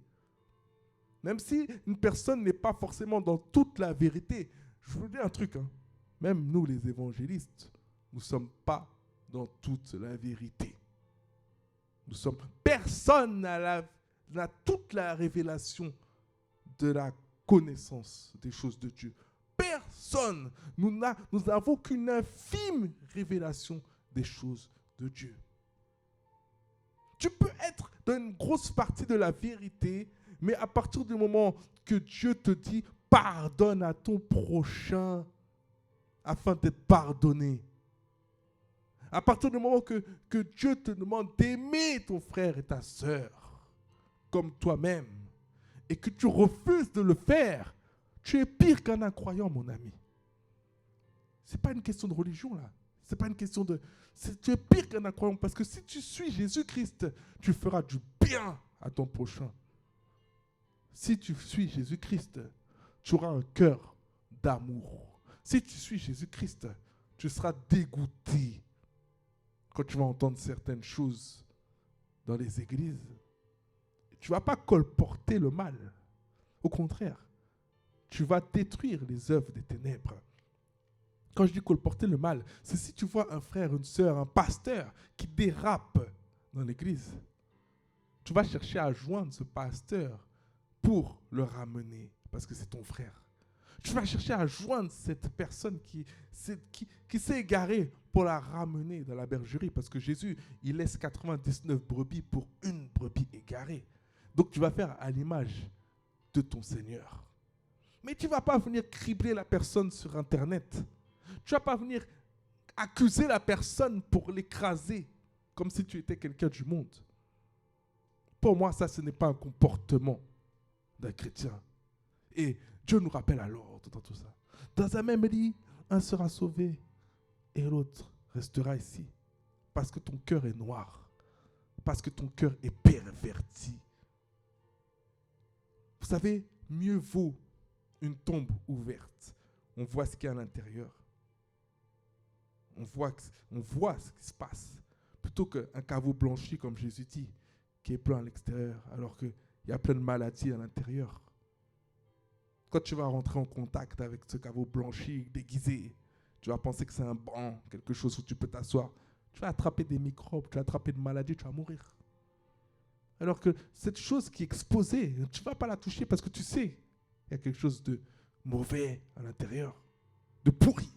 A: Même si une personne n'est pas forcément dans toute la vérité. Je vous dis un truc, même nous les évangélistes, nous ne sommes pas dans toute la vérité. Personne n'a toute la révélation de la connaissance des choses de Dieu. Personne. Nous n'avons qu'une infime révélation des choses de Dieu. Tu peux être dans une grosse partie de la vérité, mais à partir du moment que Dieu te dit pardonne à ton prochain afin d'être pardonné, à partir du moment que Dieu te demande d'aimer ton frère et ta sœur comme toi-même, et que tu refuses de le faire, tu es pire qu'un incroyant, mon ami. Ce n'est pas une question de religion, là. C'est pas une question de... Tu es pire qu'un incroyant, parce que si tu suis Jésus-Christ, tu feras du bien à ton prochain. Si tu suis Jésus-Christ, tu auras un cœur d'amour. Si tu suis Jésus-Christ, tu seras dégoûté quand tu vas entendre certaines choses dans les églises. Tu ne vas pas colporter le mal. Au contraire, tu vas détruire les œuvres des ténèbres. Quand je dis colporter le mal, c'est si tu vois un frère, une sœur, un pasteur qui dérape dans l'église, tu vas chercher à joindre ce pasteur pour le ramener, parce que c'est ton frère. Tu vas chercher à joindre cette personne qui s'est égarée pour la ramener dans la bergerie. Parce que Jésus, il laisse 99 brebis pour une brebis égarée. Donc tu vas faire à l'image de ton Seigneur. Mais tu ne vas pas venir cribler la personne sur Internet. Tu ne vas pas venir accuser la personne pour l'écraser comme si tu étais quelqu'un du monde. Pour moi, ça, ce n'est pas un comportement d'un chrétien. Et Dieu nous rappelle alors dans tout ça. Dans un même lit, un sera sauvé et l'autre restera ici. Parce que ton cœur est noir. Parce que ton cœur est perverti. Vous savez, mieux vaut une tombe ouverte. On voit ce qu'il y a à l'intérieur. On voit ce qui se passe. Plutôt qu'un caveau blanchi, comme Jésus dit, qui est plein à l'extérieur, alors qu'il y a plein de maladies à l'intérieur. Quand tu vas rentrer en contact avec ce caveau blanchi, déguisé, tu vas penser que c'est un banc, quelque chose où tu peux t'asseoir. Tu vas attraper des microbes, tu vas attraper des maladies, tu vas mourir. Alors que cette chose qui est exposée, tu ne vas pas la toucher parce que tu sais qu'il y a quelque chose de mauvais à l'intérieur, de pourri.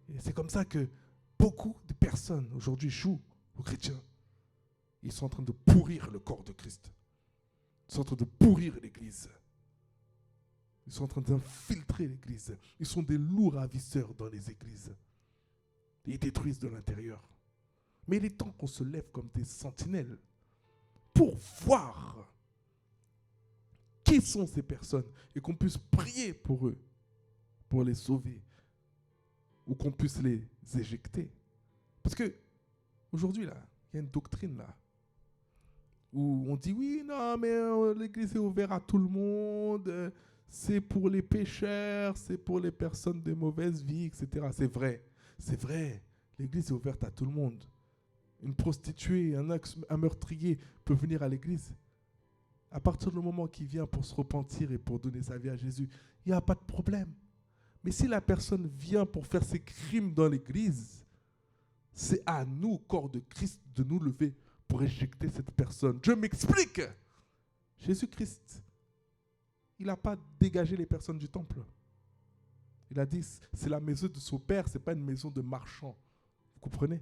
A: Et c'est comme ça que beaucoup de personnes aujourd'hui jouent aux chrétiens. Ils sont en train de pourrir le corps de Christ. Ils sont en train de pourrir l'Église. Ils sont en train d'infiltrer l'Église. Ils sont des loups ravisseurs dans les églises. Ils détruisent de l'intérieur. Mais il est temps qu'on se lève comme des sentinelles pour voir qui sont ces personnes et qu'on puisse prier pour eux, pour les sauver, ou qu'on puisse les éjecter. Parce que aujourd'hui, là, il y a une doctrine là, où on dit oui, non, mais l'église est ouverte à tout le monde, c'est pour les pécheurs, c'est pour les personnes de mauvaise vie, etc. C'est vrai, l'église est ouverte à tout le monde. Une prostituée, un meurtrier peut venir à l'église. À partir du moment qu'il vient pour se repentir et pour donner sa vie à Jésus, il n'y a pas de problème. Mais si la personne vient pour faire ses crimes dans l'église, c'est à nous, corps de Christ, de nous lever pour éjecter cette personne. Je m'explique. Jésus-Christ, il n'a pas dégagé les personnes du temple. Il a dit, c'est la maison de son père, ce n'est pas une maison de marchand. Vous comprenez?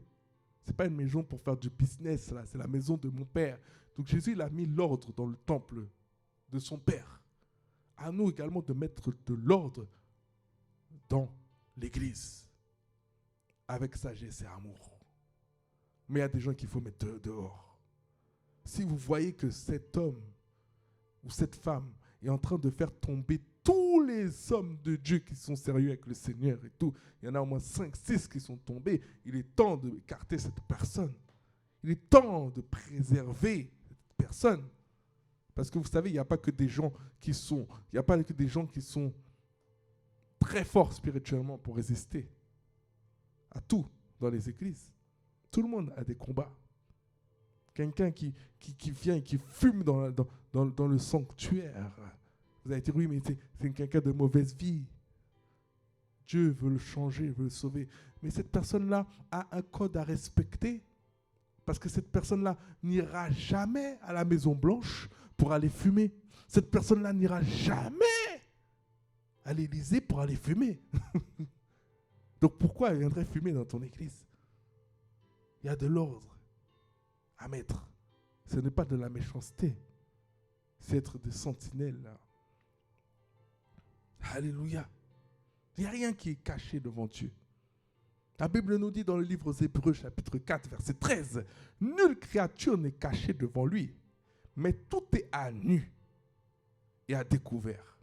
A: Ce n'est pas une maison pour faire du business, là. C'est la maison de mon père. Donc Jésus, il a mis l'ordre dans le temple de son père. À nous également de mettre de l'ordre dans l'église, avec sagesse et amour. Mais il y a des gens qu'il faut mettre dehors. Si vous voyez que cet homme ou cette femme est en train de faire tomber tous les hommes de Dieu qui sont sérieux avec le Seigneur et tout, il y en a au moins 5, 6 qui sont tombés, il est temps d'écarter cette personne. Il est temps de préserver cette personne. Parce que vous savez, il n'y a pas que des gens qui sont, très forts spirituellement pour résister à tout dans les églises. Tout le monde a des combats. Quelqu'un qui vient et qui fume dans le sanctuaire. Vous allez dire, oui, mais c'est quelqu'un de mauvaise vie. Dieu veut le changer, veut le sauver. Mais cette personne-là a un code à respecter. Parce que cette personne-là n'ira jamais à la Maison Blanche pour aller fumer. Cette personne-là n'ira jamais à l'Élysée pour aller fumer. Donc pourquoi elle viendrait fumer dans ton église? Il y a de l'ordre à mettre. Ce n'est pas de la méchanceté. C'est être des sentinelles. Là. Alléluia. Il n'y a rien qui est caché devant Dieu. La Bible nous dit dans le livre aux Hébreux, chapitre 4, verset 13, « Nulle créature n'est cachée devant lui, mais tout est à nu et à découvert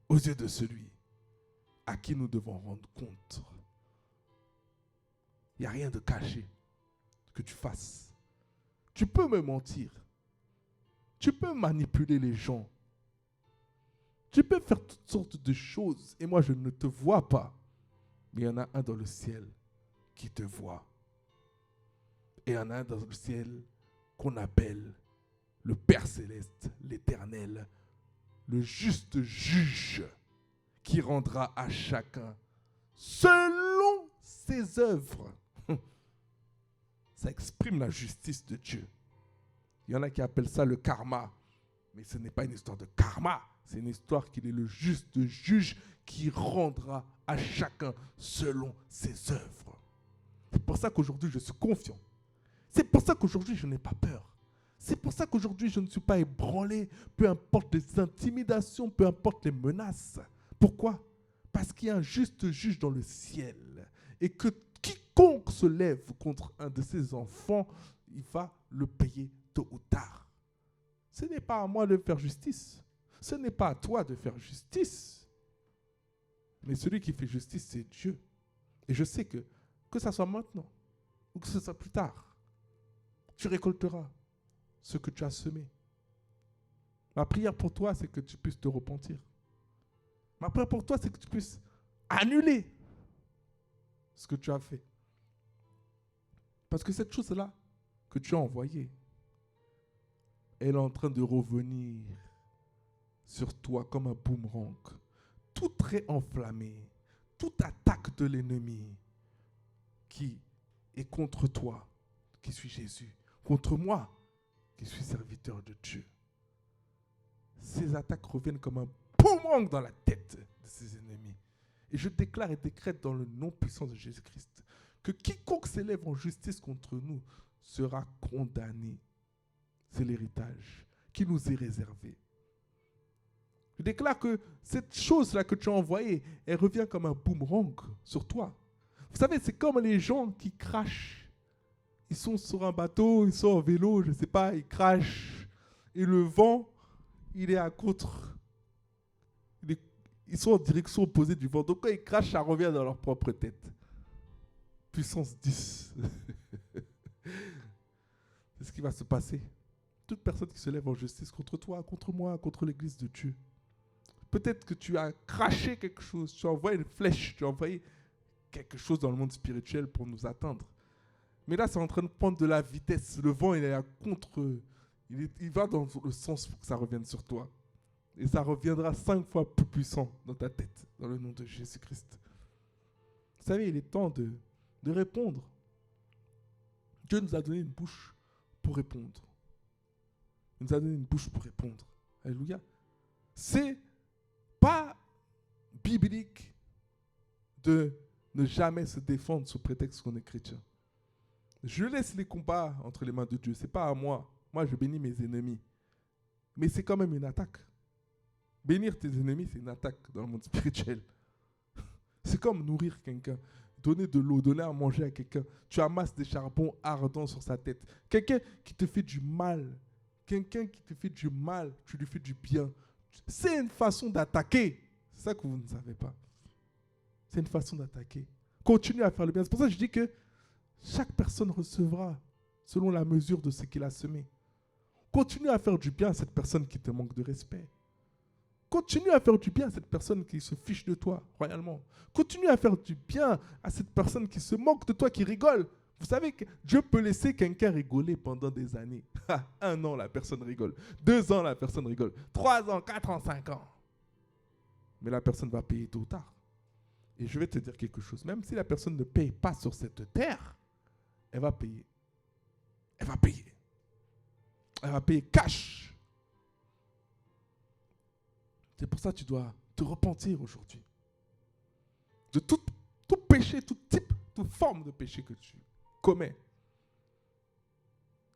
A: aux yeux de celui à qui nous devons rendre compte. » Il n'y a rien de caché que tu fasses. Tu peux me mentir. Tu peux manipuler les gens. Tu peux faire toutes sortes de choses et moi je ne te vois pas. Mais il y en a un dans le ciel qui te voit. Et il y en a un dans le ciel qu'on appelle le Père Céleste, l'Éternel, le juste juge qui rendra à chacun selon ses œuvres. Ça exprime la justice de Dieu. Il y en a qui appellent ça le karma. Mais ce n'est pas une histoire de karma. C'est une histoire qu'il est le juste juge qui rendra à chacun selon ses œuvres. C'est pour ça qu'aujourd'hui, je suis confiant. C'est pour ça qu'aujourd'hui, je n'ai pas peur. C'est pour ça qu'aujourd'hui, je ne suis pas ébranlé, peu importe les intimidations, peu importe les menaces. Pourquoi? Parce qu'il y a un juste juge dans le ciel. Et que quiconque se lève contre un de ses enfants, il va le payer tôt ou tard. Ce n'est pas à moi de faire justice. Ce n'est pas à toi de faire justice. Mais celui qui fait justice, c'est Dieu. Et je sais que ça soit maintenant ou que ce soit plus tard, tu récolteras ce que tu as semé. Ma prière pour toi, c'est que tu puisses te repentir. Ma prière pour toi, c'est que tu puisses annuler ce que tu as fait. Parce que cette chose-là que tu as envoyée, elle est en train de revenir sur toi comme un boomerang. Tout très enflammé, toute attaque de l'ennemi qui est contre toi, qui suis Jésus, contre moi, qui suis serviteur de Dieu. Ces attaques reviennent comme un boomerang dans la tête de ses ennemis. Et je déclare et décrète dans le nom puissant de Jésus-Christ que quiconque s'élève en justice contre nous sera condamné. C'est l'héritage qui nous est réservé. Je déclare que cette chose-là que tu as envoyée, elle revient comme un boomerang sur toi. Vous savez, c'est comme les gens qui crachent. Ils sont sur un bateau, ils sont en vélo, je ne sais pas, ils crachent. Et le vent, il est à contre. Ils sont en direction opposée du vent. Donc quand ils crachent, ça revient dans leur propre tête. Puissance 10. C'est ce qui va se passer. Toute personne qui se lève en justice contre toi, contre moi, contre l'église de Dieu. Peut-être que tu as craché quelque chose, tu as envoyé une flèche, tu as envoyé quelque chose dans le monde spirituel pour nous atteindre. Mais là, c'est en train de prendre de la vitesse. Le vent, il est à contre. Il va dans le sens pour que ça revienne sur toi. Et ça reviendra 5 fois plus puissant dans ta tête, dans le nom de Jésus-Christ. Vous savez, il est temps de répondre. Dieu nous a donné une bouche pour répondre. Il nous a donné une bouche pour répondre. Alléluia. C'est pas biblique de ne jamais se défendre sous prétexte qu'on est chrétien. Je laisse les combats entre les mains de Dieu. Ce n'est pas à moi. Moi, je bénis mes ennemis. Mais c'est quand même une attaque. Bénir tes ennemis, c'est une attaque dans le monde spirituel. C'est comme nourrir quelqu'un. Donner de l'eau, donner à manger à quelqu'un. Tu amasses des charbons ardents sur sa tête. Quelqu'un qui te fait du mal. Quelqu'un qui te fait du mal, tu lui fais du bien. C'est une façon d'attaquer. C'est ça que vous ne savez pas. C'est une façon d'attaquer. Continue à faire le bien. C'est pour ça que je dis que chaque personne recevra selon la mesure de ce qu'il a semé. Continue à faire du bien à cette personne qui te manque de respect. Continue à faire du bien à cette personne qui se fiche de toi, royalement. Continue à faire du bien à cette personne qui se moque de toi, qui rigole. Vous savez que Dieu peut laisser quelqu'un rigoler pendant des années. 1 an, la personne rigole. 2 ans, la personne rigole. 3 ans, 4 ans, 5 ans. Mais la personne va payer tôt ou tard. Et je vais te dire quelque chose. Même si la personne ne paye pas sur cette terre, elle va payer. Elle va payer. Elle va payer cash. C'est pour ça que tu dois te repentir aujourd'hui. De tout péché, tout type, toute forme de péché que tu commets.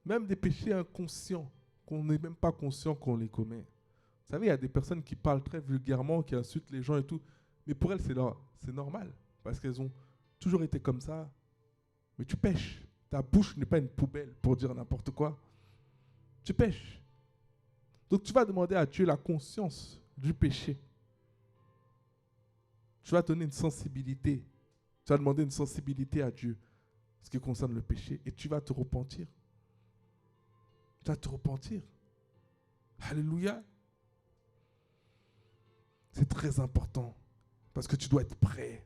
A: Même des péchés inconscients, qu'on n'est même pas conscient qu'on les commet. Vous savez, il y a des personnes qui parlent très vulgairement, qui insultent les gens et tout. Mais pour elles, c'est normal. Parce qu'elles ont toujours été comme ça. Mais tu pèches. Ta bouche n'est pas une poubelle pour dire n'importe quoi. Tu pèches. Donc tu vas demander à Dieu la conscience du péché. Tu vas donner une sensibilité. Tu vas demander une sensibilité à Dieu, ce qui concerne le péché, et tu vas te repentir. Tu vas te repentir. Alléluia. C'est très important, parce que tu dois être prêt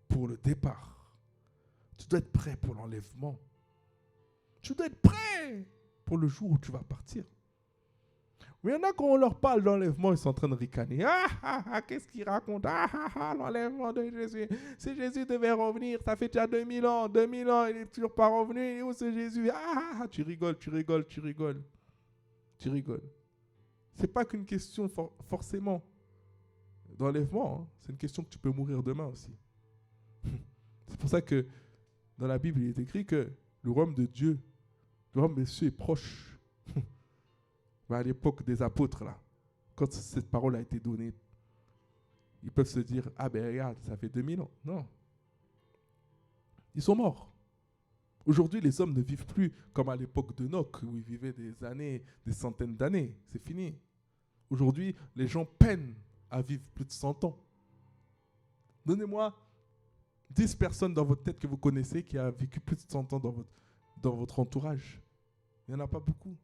A: pour le départ. Tu dois être prêt pour l'enlèvement. Tu dois être prêt pour le jour où tu vas partir. Mais il y en a, quand on leur parle d'enlèvement, ils sont en train de ricaner. Qu'est-ce qu'ils racontent? L'enlèvement de Jésus. Si Jésus devait revenir, ça fait déjà 2000 ans. 2000 ans, il n'est toujours pas revenu. Et où c'est Jésus? Tu rigoles. Tu rigoles. Ce n'est pas qu'une question forcément d'enlèvement. Hein. C'est une question que tu peux mourir demain aussi. C'est pour ça que dans la Bible, il est écrit que le royaume de Dieu, le royaume des cieux est proche. Mais à l'époque des apôtres, là, quand cette parole a été donnée, ils peuvent se dire, ah ben regarde, ça fait 2000 ans. Non. Ils sont morts. Aujourd'hui, les hommes ne vivent plus comme à l'époque de Noc, où ils vivaient des années, des centaines d'années. C'est fini. Aujourd'hui, les gens peinent à vivre plus de 100 ans. Donnez-moi 10 personnes dans votre tête que vous connaissez qui a vécu plus de 100 ans dans votre entourage. Il n'y en a pas beaucoup.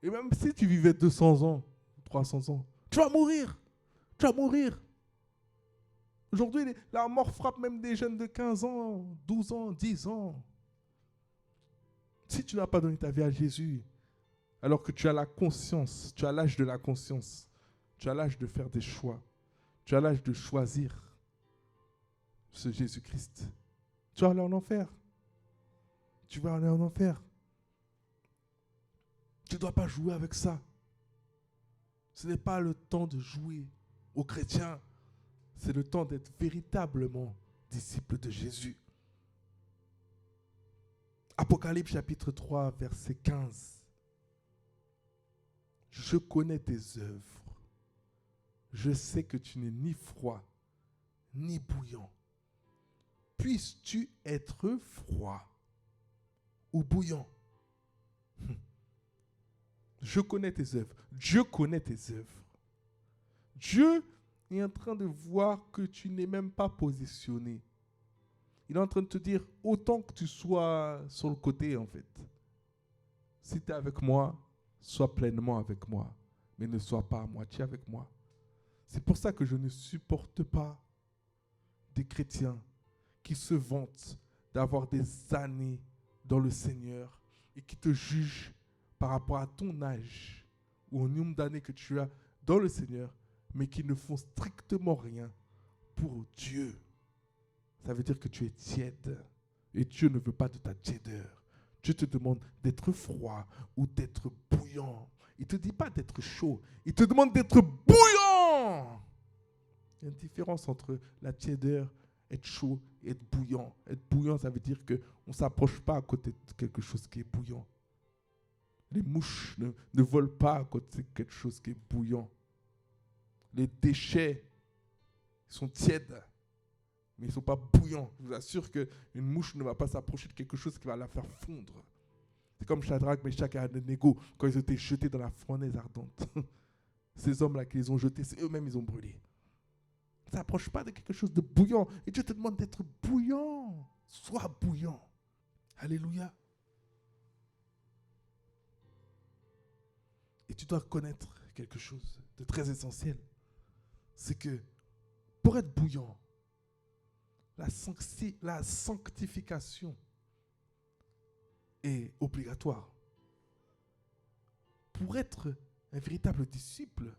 A: Et même si tu vivais 200 ans, 300 ans, tu vas mourir. Tu vas mourir. Aujourd'hui, la mort frappe même des jeunes de 15 ans, 12 ans, 10 ans. Si tu n'as pas donné ta vie à Jésus, alors que tu as la conscience, tu as l'âge de la conscience, tu as l'âge de faire des choix, tu as l'âge de choisir ce Jésus-Christ, tu vas aller en enfer. Tu vas aller en enfer. Tu ne dois pas jouer avec ça. Ce n'est pas le temps de jouer aux chrétiens. C'est le temps d'être véritablement disciple de Jésus. Apocalypse chapitre 3, verset 15. Je connais tes œuvres. Je sais que tu n'es ni froid, ni bouillant. Puisses-tu être froid ou bouillant? Je connais tes œuvres. Dieu connaît tes œuvres. Dieu est en train de voir que tu n'es même pas positionné. Il est en train de te dire, autant que tu sois sur le côté, en fait. Si tu es avec moi, sois pleinement avec moi, mais ne sois pas à moitié avec moi. C'est pour ça que je ne supporte pas des chrétiens qui se vantent d'avoir des années dans le Seigneur et qui te jugent par rapport à ton âge ou au nombre d'années que tu as dans le Seigneur, mais qui ne font strictement rien pour Dieu. Ça veut dire que tu es tiède. Et Dieu ne veut pas de ta tiédeur. Dieu te demande d'être froid ou d'être bouillant. Il ne te dit pas d'être chaud. Il te demande d'être bouillant. Il y a une différence entre la tiédeur, être chaud et être bouillant. Être bouillant, ça veut dire qu'on ne s'approche pas à côté de quelque chose qui est bouillant. Les mouches ne volent pas à côté de quelque chose qui est bouillant. Les déchets sont tièdes, mais ils ne sont pas bouillants. Je vous assure qu'une mouche ne va pas s'approcher de quelque chose qui va la faire fondre. C'est comme Shadrach, Meshach et Abednego quand ils étaient jetés dans la fournaise ardente. Ces hommes-là qui les ont jetés, c'est eux-mêmes ils ont brûlé. Ne s'approche pas de quelque chose de bouillant. Et Dieu te demande d'être bouillant. Sois bouillant. Alléluia. Et tu dois connaître quelque chose de très essentiel. C'est que pour être bouillant, la sanctification est obligatoire. Pour être un véritable disciple,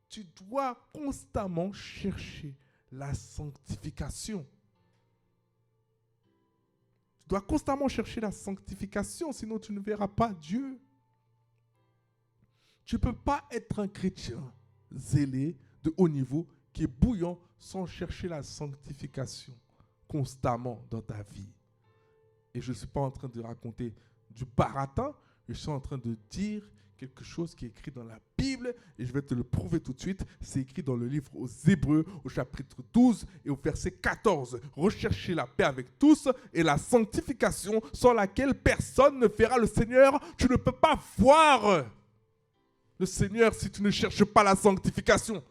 A: tu dois constamment chercher la sanctification. Tu dois constamment chercher la sanctification, sinon tu ne verras pas Dieu. Tu ne peux pas être un chrétien zélé de haut niveau qui est bouillant sans chercher la sanctification constamment dans ta vie. Et je ne suis pas en train de raconter du baratin, je suis en train de dire quelque chose qui est écrit dans la Bible et je vais te le prouver tout de suite. C'est écrit dans le livre aux Hébreux au chapitre 12 et au verset 14. Recherchez la paix avec tous et la sanctification sans laquelle personne ne verra le Seigneur. Tu ne peux pas voir le Seigneur si tu ne cherches pas la sanctification.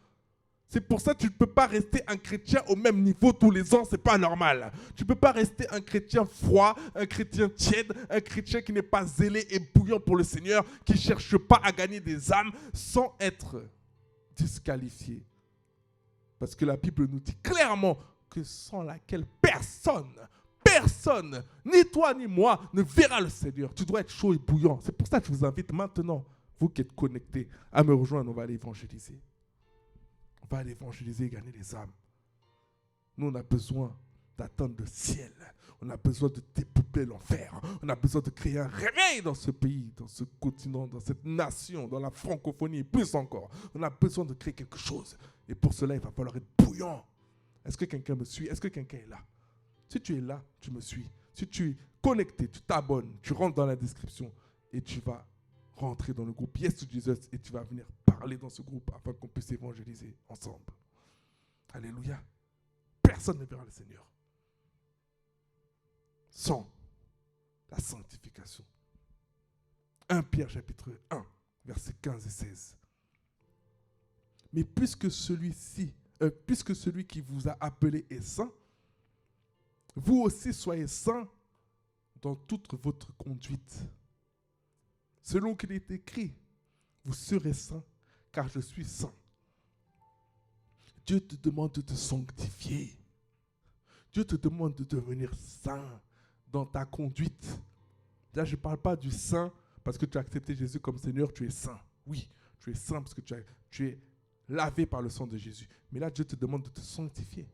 A: C'est pour ça que tu ne peux pas rester un chrétien au même niveau tous les ans, c'est pas normal. Tu ne peux pas rester un chrétien froid, un chrétien tiède, un chrétien qui n'est pas zélé et bouillant pour le Seigneur, qui ne cherche pas à gagner des âmes sans être disqualifié. Parce que la Bible nous dit clairement que sans laquelle personne, ni toi ni moi, ne verra le Seigneur. Tu dois être chaud et bouillant. C'est pour ça que je vous invite maintenant, vous qui êtes connectés, à me rejoindre, on va aller évangéliser. On va aller évangéliser et gagner les âmes. Nous, on a besoin d'atteindre le ciel. On a besoin de dépeupler l'enfer. On a besoin de créer un réveil dans ce pays, dans ce continent, dans cette nation, dans la francophonie et plus encore. On a besoin de créer quelque chose. Et pour cela, il va falloir être bouillant. Est-ce que quelqu'un me suit? Est-ce que quelqu'un est là? Si tu es là, tu me suis. Si tu es connecté, tu t'abonnes, tu rentres dans la description et tu vas rentrer dans le groupe Yes to Jesus et tu vas venir parler dans ce groupe afin qu'on puisse évangéliser ensemble. Alléluia. Personne ne verra le Seigneur sans la sanctification. 1 Pierre chapitre 1, versets 15 et 16. Mais puisque celui qui vous a appelé est saint, vous aussi soyez saints dans toute votre conduite. Selon qu'il est écrit, vous serez saints, car je suis saint. Dieu te demande de te sanctifier. Dieu te demande de devenir saint dans ta conduite. Là, je ne parle pas du saint parce que tu as accepté Jésus comme Seigneur, tu es saint. Oui, tu es saint parce que tu es lavé par le sang de Jésus. Mais là, Dieu te demande de te sanctifier.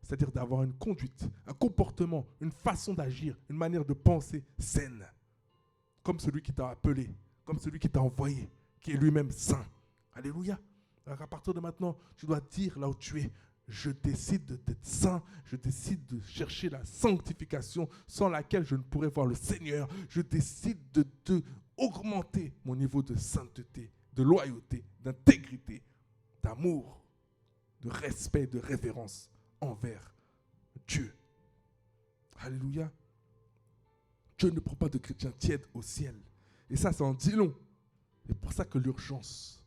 A: C'est-à-dire d'avoir une conduite, un comportement, une façon d'agir, une manière de penser saine. Comme celui qui t'a appelé, comme celui qui t'a envoyé, qui est lui-même saint. Alléluia. Alors à partir de maintenant, tu dois dire là où tu es, je décide d'être saint, je décide de chercher la sanctification sans laquelle je ne pourrais voir le Seigneur. Je décide d'augmenter mon niveau de sainteté, de loyauté, d'intégrité, d'amour, de respect, de révérence envers Dieu. Alléluia. Dieu ne prend pas de chrétiens tièdes au ciel. Et ça en dit long. C'est pour ça que l'urgence,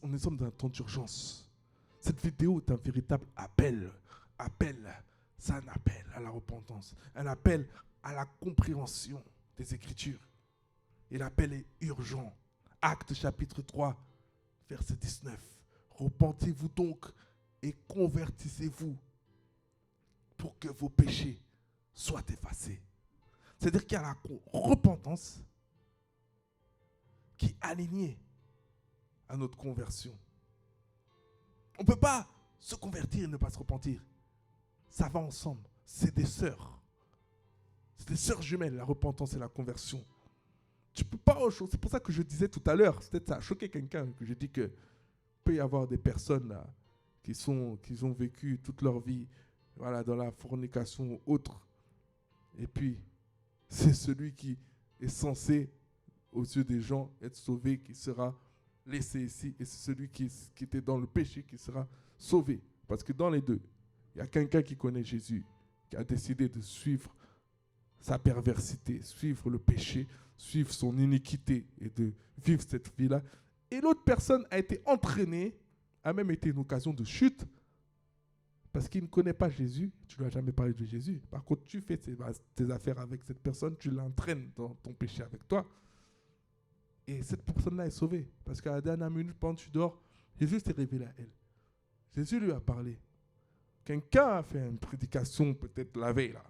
A: on est dans un temps d'urgence. Cette vidéo est un véritable appel. C'est un appel à la repentance. Un appel à la compréhension des Écritures. Et l'appel est urgent. Actes chapitre 3, verset 19. Repentez-vous donc et convertissez-vous pour que vos péchés soient effacés. C'est-à-dire qu'il y a la repentance qui est alignée à notre conversion. On ne peut pas se convertir et ne pas se repentir. Ça va ensemble. C'est des sœurs. C'est des sœurs jumelles, la repentance et la conversion. Tu ne peux pas autre chose. C'est pour ça que je disais tout à l'heure, peut-être ça a choqué quelqu'un, que j'ai dit qu'il peut y avoir des personnes là, qui ont vécu toute leur vie dans la fornication ou autre. Et puis, c'est celui qui est censé, aux yeux des gens, être sauvé, qui sera laissé ici. Et c'est celui qui était dans le péché qui sera sauvé. Parce que dans les deux, il y a quelqu'un qui connaît Jésus, qui a décidé de suivre sa perversité, suivre le péché, suivre son iniquité et de vivre cette vie-là. Et l'autre personne a été entraînée, a même été une occasion de chute, parce qu'il ne connaît pas Jésus, tu ne lui as jamais parlé de Jésus. Par contre, tu fais tes affaires avec cette personne, tu l'entraînes dans ton péché avec toi. Et cette personne-là est sauvée. Parce qu'à la dernière minute, pendant que tu dors, Jésus s'est révélé à elle. Jésus lui a parlé. Quelqu'un a fait une prédication, peut-être la veille, là.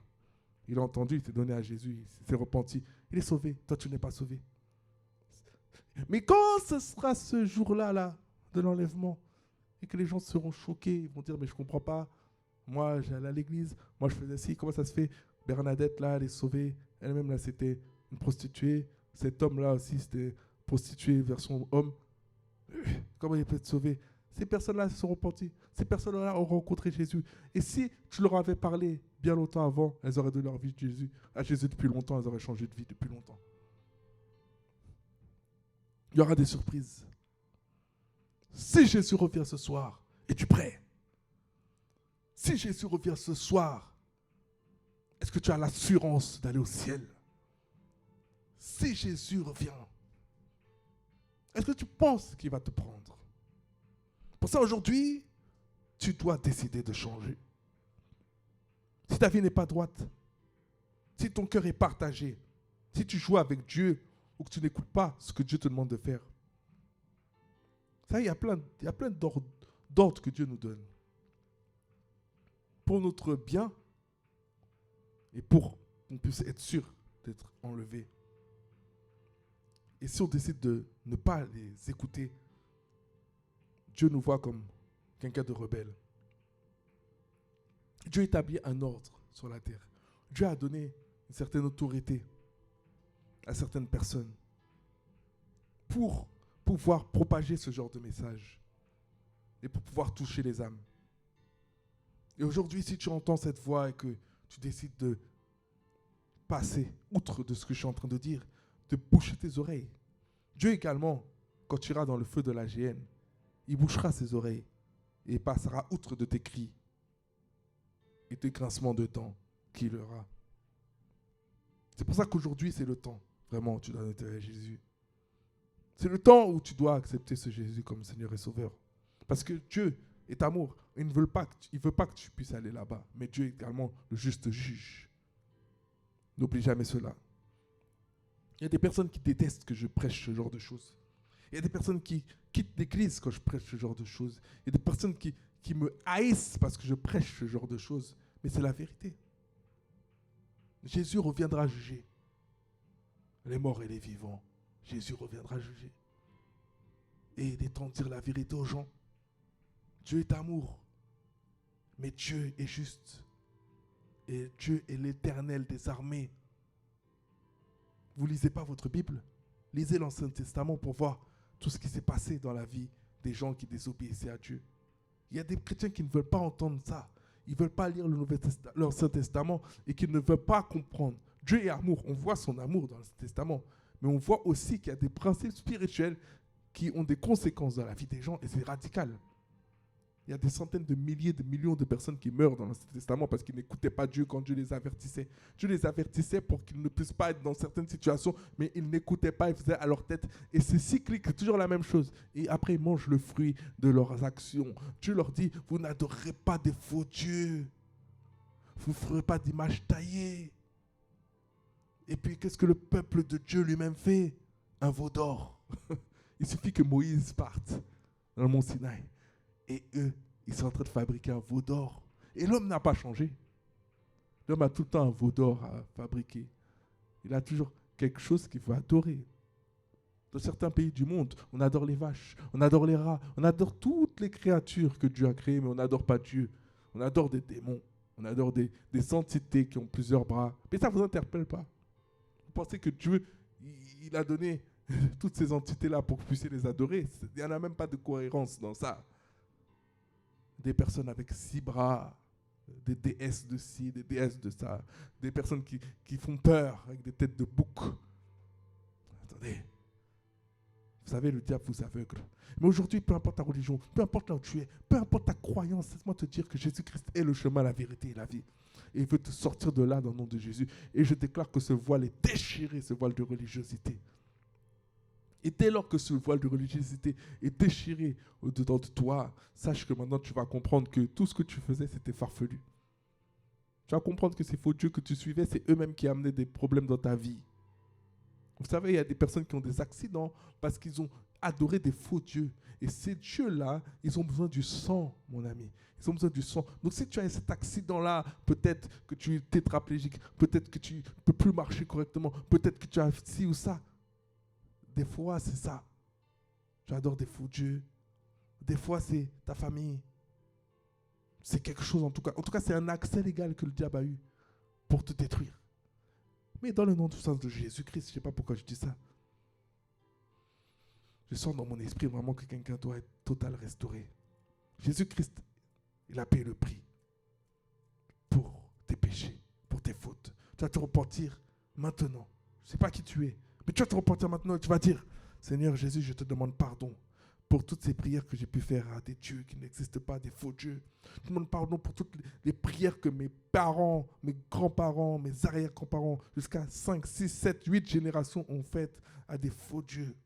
A: Il a entendu, il s'est donné à Jésus, il s'est repenti. Il est sauvé. Toi, tu n'es pas sauvé. Mais quand ce sera ce jour-là, là, de l'enlèvement, et que les gens seront choqués, ils vont dire, mais je ne comprends pas. Moi, j'allais à l'église, moi, je faisais ci, comment ça se fait? Bernadette, là, elle est sauvée. Elle-même, là, c'était une prostituée. Cet homme-là aussi, c'était prostituée version homme. Comment il peut être sauvé? Ces personnes-là se sont repenties. Ces personnes-là ont rencontré Jésus. Et si tu leur avais parlé bien longtemps avant, elles auraient donné leur vie à Jésus depuis longtemps, elles auraient changé de vie depuis longtemps. Il y aura des surprises. Si Jésus revient ce soir, es-tu prêt? Si Jésus revient ce soir, est-ce que tu as l'assurance d'aller au ciel? Si Jésus revient, est-ce que tu penses qu'il va te prendre? Pour ça, aujourd'hui, tu dois décider de changer. Si ta vie n'est pas droite, si ton cœur est partagé, si tu joues avec Dieu ou que tu n'écoutes pas ce que Dieu te demande de faire, ça, il y a plein d'ordres que Dieu nous donne. Pour notre bien et pour qu'on puisse être sûr d'être enlevé. Et si on décide de ne pas les écouter, Dieu nous voit comme quelqu'un de rebelle. Dieu établit un ordre sur la terre. Dieu a donné une certaine autorité à certaines personnes pour pouvoir propager ce genre de message et pour pouvoir toucher les âmes. Et aujourd'hui, si tu entends cette voix et que tu décides de passer outre de ce que je suis en train de dire, de boucher tes oreilles. Dieu également, quand tu iras dans le feu de la géhenne, il bouchera ses oreilles et passera outre de tes cris et tes grincements de dents qu'il aura. C'est pour ça qu'aujourd'hui, c'est le temps, vraiment, où tu dois noter Jésus. C'est le temps où tu dois accepter ce Jésus comme Seigneur et Sauveur. Parce que Dieu est amour. Il ne veut pas que tu puisses aller là-bas. Mais Dieu est également le juste juge. N'oublie jamais cela. Il y a des personnes qui détestent que je prêche ce genre de choses. Il y a des personnes qui quittent l'église quand je prêche ce genre de choses. Il y a des personnes qui me haïssent parce que je prêche ce genre de choses. Mais c'est la vérité. Jésus reviendra juger les morts et les vivants. Jésus reviendra juger. Et il est temps de dire la vérité aux gens. Dieu est amour. Mais Dieu est juste. Et Dieu est l'Éternel des armées. Vous lisez pas votre Bible? Lisez l'Ancien Testament pour voir tout ce qui s'est passé dans la vie des gens qui désobéissaient à Dieu. Il y a des chrétiens qui ne veulent pas entendre ça. Ils ne veulent pas lire l'Ancien Testament et qui ne veulent pas comprendre. Dieu est amour. On voit son amour dans l'Ancien Testament. Mais on voit aussi qu'il y a des principes spirituels qui ont des conséquences dans la vie des gens et c'est radical. Il y a des centaines de milliers, de millions de personnes qui meurent dans l'Ancien Testament parce qu'ils n'écoutaient pas Dieu quand Dieu les avertissait. Dieu les avertissait pour qu'ils ne puissent pas être dans certaines situations, mais ils n'écoutaient pas, ils faisaient à leur tête. Et c'est cyclique, c'est toujours la même chose. Et après, ils mangent le fruit de leurs actions. Dieu leur dit, vous n'adorerez pas des faux dieux. Vous ne ferez pas d'images taillées. Et puis, qu'est-ce que le peuple de Dieu lui-même fait? Un veau d'or. Il suffit que Moïse parte dans le mont Sinaï. Et eux, ils sont en train de fabriquer un veau d'or. Et l'homme n'a pas changé. L'homme a tout le temps un veau d'or à fabriquer. Il a toujours quelque chose qu'il faut adorer. Dans certains pays du monde, on adore les vaches, on adore les rats, on adore toutes les créatures que Dieu a créées, mais on n'adore pas Dieu. On adore des démons, on adore des entités qui ont plusieurs bras. Mais ça ne vous interpelle pas. Vous pensez que Dieu, il a donné toutes ces entités-là pour que vous puissiez les adorer? Il n'y en a même pas de cohérence dans ça. Des personnes avec 6 bras, des déesses de ci, des déesses de ça, des personnes qui font peur avec des têtes de bouc. Attendez, vous savez, le diable vous aveugle. Mais aujourd'hui, peu importe ta religion, peu importe là où tu es, peu importe ta croyance, laisse-moi te dire que Jésus-Christ est le chemin, la vérité et la vie. Et il veut te sortir de là dans le nom de Jésus. Et je déclare que ce voile est déchiré, ce voile de religiosité. Et dès lors que ce voile de religiosité est déchiré au-dedans de toi, sache que maintenant tu vas comprendre que tout ce que tu faisais, c'était farfelu. Tu vas comprendre que ces faux dieux que tu suivais, c'est eux-mêmes qui amenaient des problèmes dans ta vie. Vous savez, il y a des personnes qui ont des accidents parce qu'ils ont adoré des faux dieux. Et ces dieux-là, ils ont besoin du sang, mon ami. Ils ont besoin du sang. Donc si tu as cet accident-là, peut-être que tu es tétraplégique, peut-être que tu ne peux plus marcher correctement, peut-être que tu as ci ou ça. Des fois, c'est ça. Tu adores des faux dieux. Des fois, c'est ta famille. C'est quelque chose en tout cas. En tout cas, c'est un accès légal que le diable a eu pour te détruire. Mais dans le nom tout de Jésus-Christ, je ne sais pas pourquoi je dis ça. Je sens dans mon esprit vraiment que quelqu'un doit être total restauré. Jésus-Christ, il a payé le prix pour tes péchés, pour tes fautes. Tu vas te repentir maintenant. Je ne sais pas qui tu es. Mais tu vas te repentir maintenant et tu vas dire, Seigneur Jésus, je te demande pardon pour toutes ces prières que j'ai pu faire à des dieux qui n'existent pas, des faux dieux. Je te demande pardon pour toutes les prières que mes parents, mes grands-parents, mes arrière-grands-parents, jusqu'à 5, 6, 7, 8 générations ont faites à des faux dieux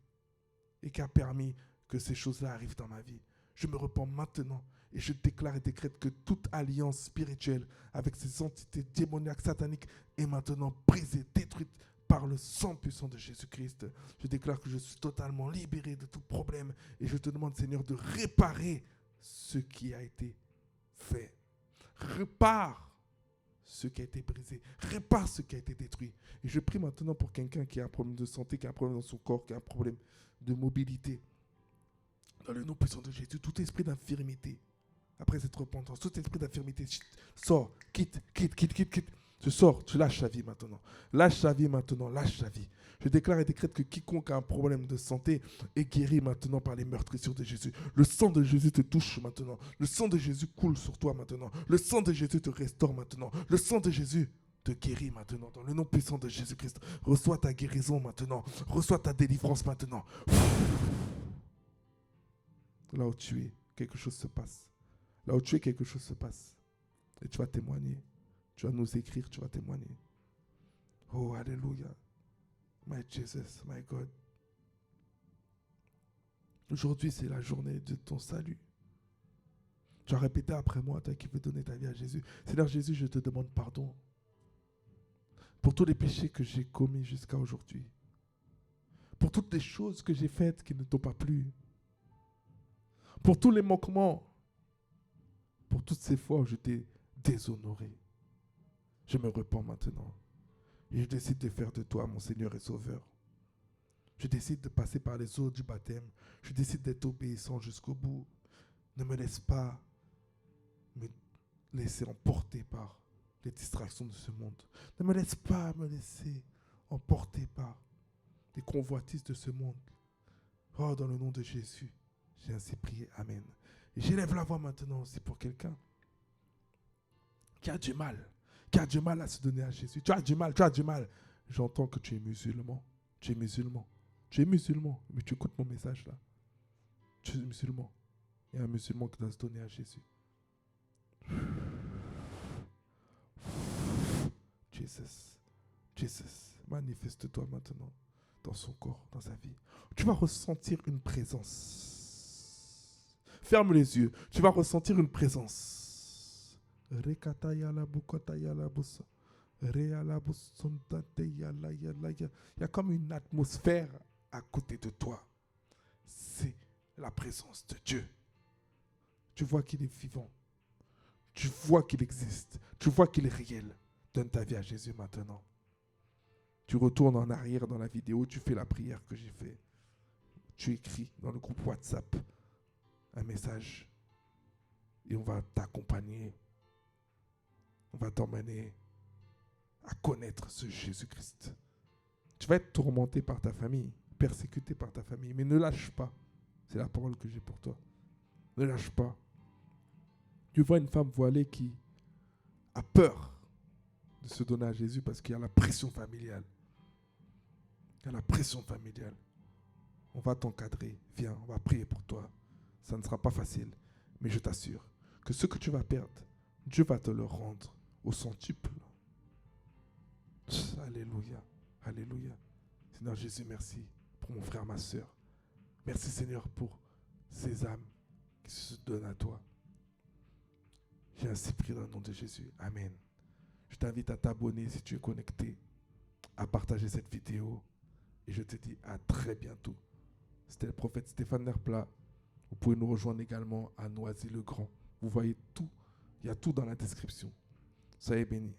A: et qui a permis que ces choses-là arrivent dans ma vie. Je me repens maintenant et je déclare et décrète que toute alliance spirituelle avec ces entités démoniaques, sataniques est maintenant brisée, détruite, par le sang puissant de Jésus-Christ. Je déclare que je suis totalement libéré de tout problème et je te demande, Seigneur, de réparer ce qui a été fait. Répare ce qui a été brisé. Répare ce qui a été détruit. Et je prie maintenant pour quelqu'un qui a un problème de santé, qui a un problème dans son corps, qui a un problème de mobilité. Dans le nom puissant de Jésus, tout esprit d'infirmité, Après cette repentance, tout esprit d'infirmité, chut, sors, quitte. Tu sors, tu lâches ta vie maintenant. Lâche ta vie maintenant, lâche ta vie. Je déclare et décrète que quiconque a un problème de santé est guéri maintenant par les meurtrissures de Jésus. Le sang de Jésus te touche maintenant. Le sang de Jésus coule sur toi maintenant. Le sang de Jésus te restaure maintenant. Le sang de Jésus te guérit maintenant. Dans le nom puissant de Jésus-Christ, reçois ta guérison maintenant. Reçois ta délivrance maintenant. Là où tu es, quelque chose se passe. Là où tu es, quelque chose se passe. Et tu vas témoigner. Tu vas nous écrire, tu vas témoigner. Oh, alléluia. My Jesus, my God. Aujourd'hui, c'est la journée de ton salut. Tu as répété après moi, toi qui veux donner ta vie à Jésus. Seigneur Jésus, je te demande pardon pour tous les péchés que j'ai commis jusqu'à aujourd'hui. Pour toutes les choses que j'ai faites qui ne t'ont pas plu. Pour tous les manquements. Pour toutes ces fois où je t'ai déshonoré. Je me repens maintenant. Et je décide de faire de toi mon Seigneur et Sauveur. Je décide de passer par les eaux du baptême. Je décide d'être obéissant jusqu'au bout. Ne me laisse pas me laisser emporter par les distractions de ce monde. Ne me laisse pas me laisser emporter par les convoitises de ce monde. Oh, dans le nom de Jésus, j'ai ainsi prié. Amen. Et j'élève la voix maintenant aussi pour quelqu'un qui a du mal à se donner à Jésus. Tu as du mal. J'entends que tu es musulman. Tu es musulman, mais tu écoutes mon message là. Tu es musulman. Il y a un musulman qui doit se donner à Jésus. Jesus, manifeste-toi maintenant dans son corps, dans sa vie. Tu vas ressentir une présence. Ferme les yeux. Tu vas ressentir une présence. Il y a comme une atmosphère à côté de toi. C'est la présence de Dieu. Tu vois qu'il est vivant. Tu vois qu'il existe. Tu vois qu'il est réel. Donne ta vie à Jésus maintenant. Tu retournes en arrière dans la vidéo, tu fais la prière que j'ai faite. Tu écris dans le groupe WhatsApp un message et on va t'accompagner. On va t'emmener à connaître ce Jésus-Christ. Tu vas être tourmenté par ta famille, persécuté par ta famille, mais ne lâche pas. C'est la parole que j'ai pour toi. Ne lâche pas. Tu vois une femme voilée qui a peur de se donner à Jésus parce qu'il y a la pression familiale. Il y a la pression familiale. On va t'encadrer. Viens, on va prier pour toi. Ça ne sera pas facile, mais je t'assure que ce que tu vas perdre, Dieu va te le rendre au centuple. Alléluia. Alléluia. Seigneur Jésus, merci pour mon frère, ma soeur. Merci Seigneur pour ces âmes qui se donnent à toi. J'ai ainsi prié dans le nom de Jésus. Amen. Je t'invite à t'abonner si tu es connecté, à partager cette vidéo. Et je te dis à très bientôt. C'était le prophète Stéphane Lerplat. Vous pouvez nous rejoindre également à Noisy-le-Grand. Vous voyez tout. Il y a tout dans la description. Soyez bénis.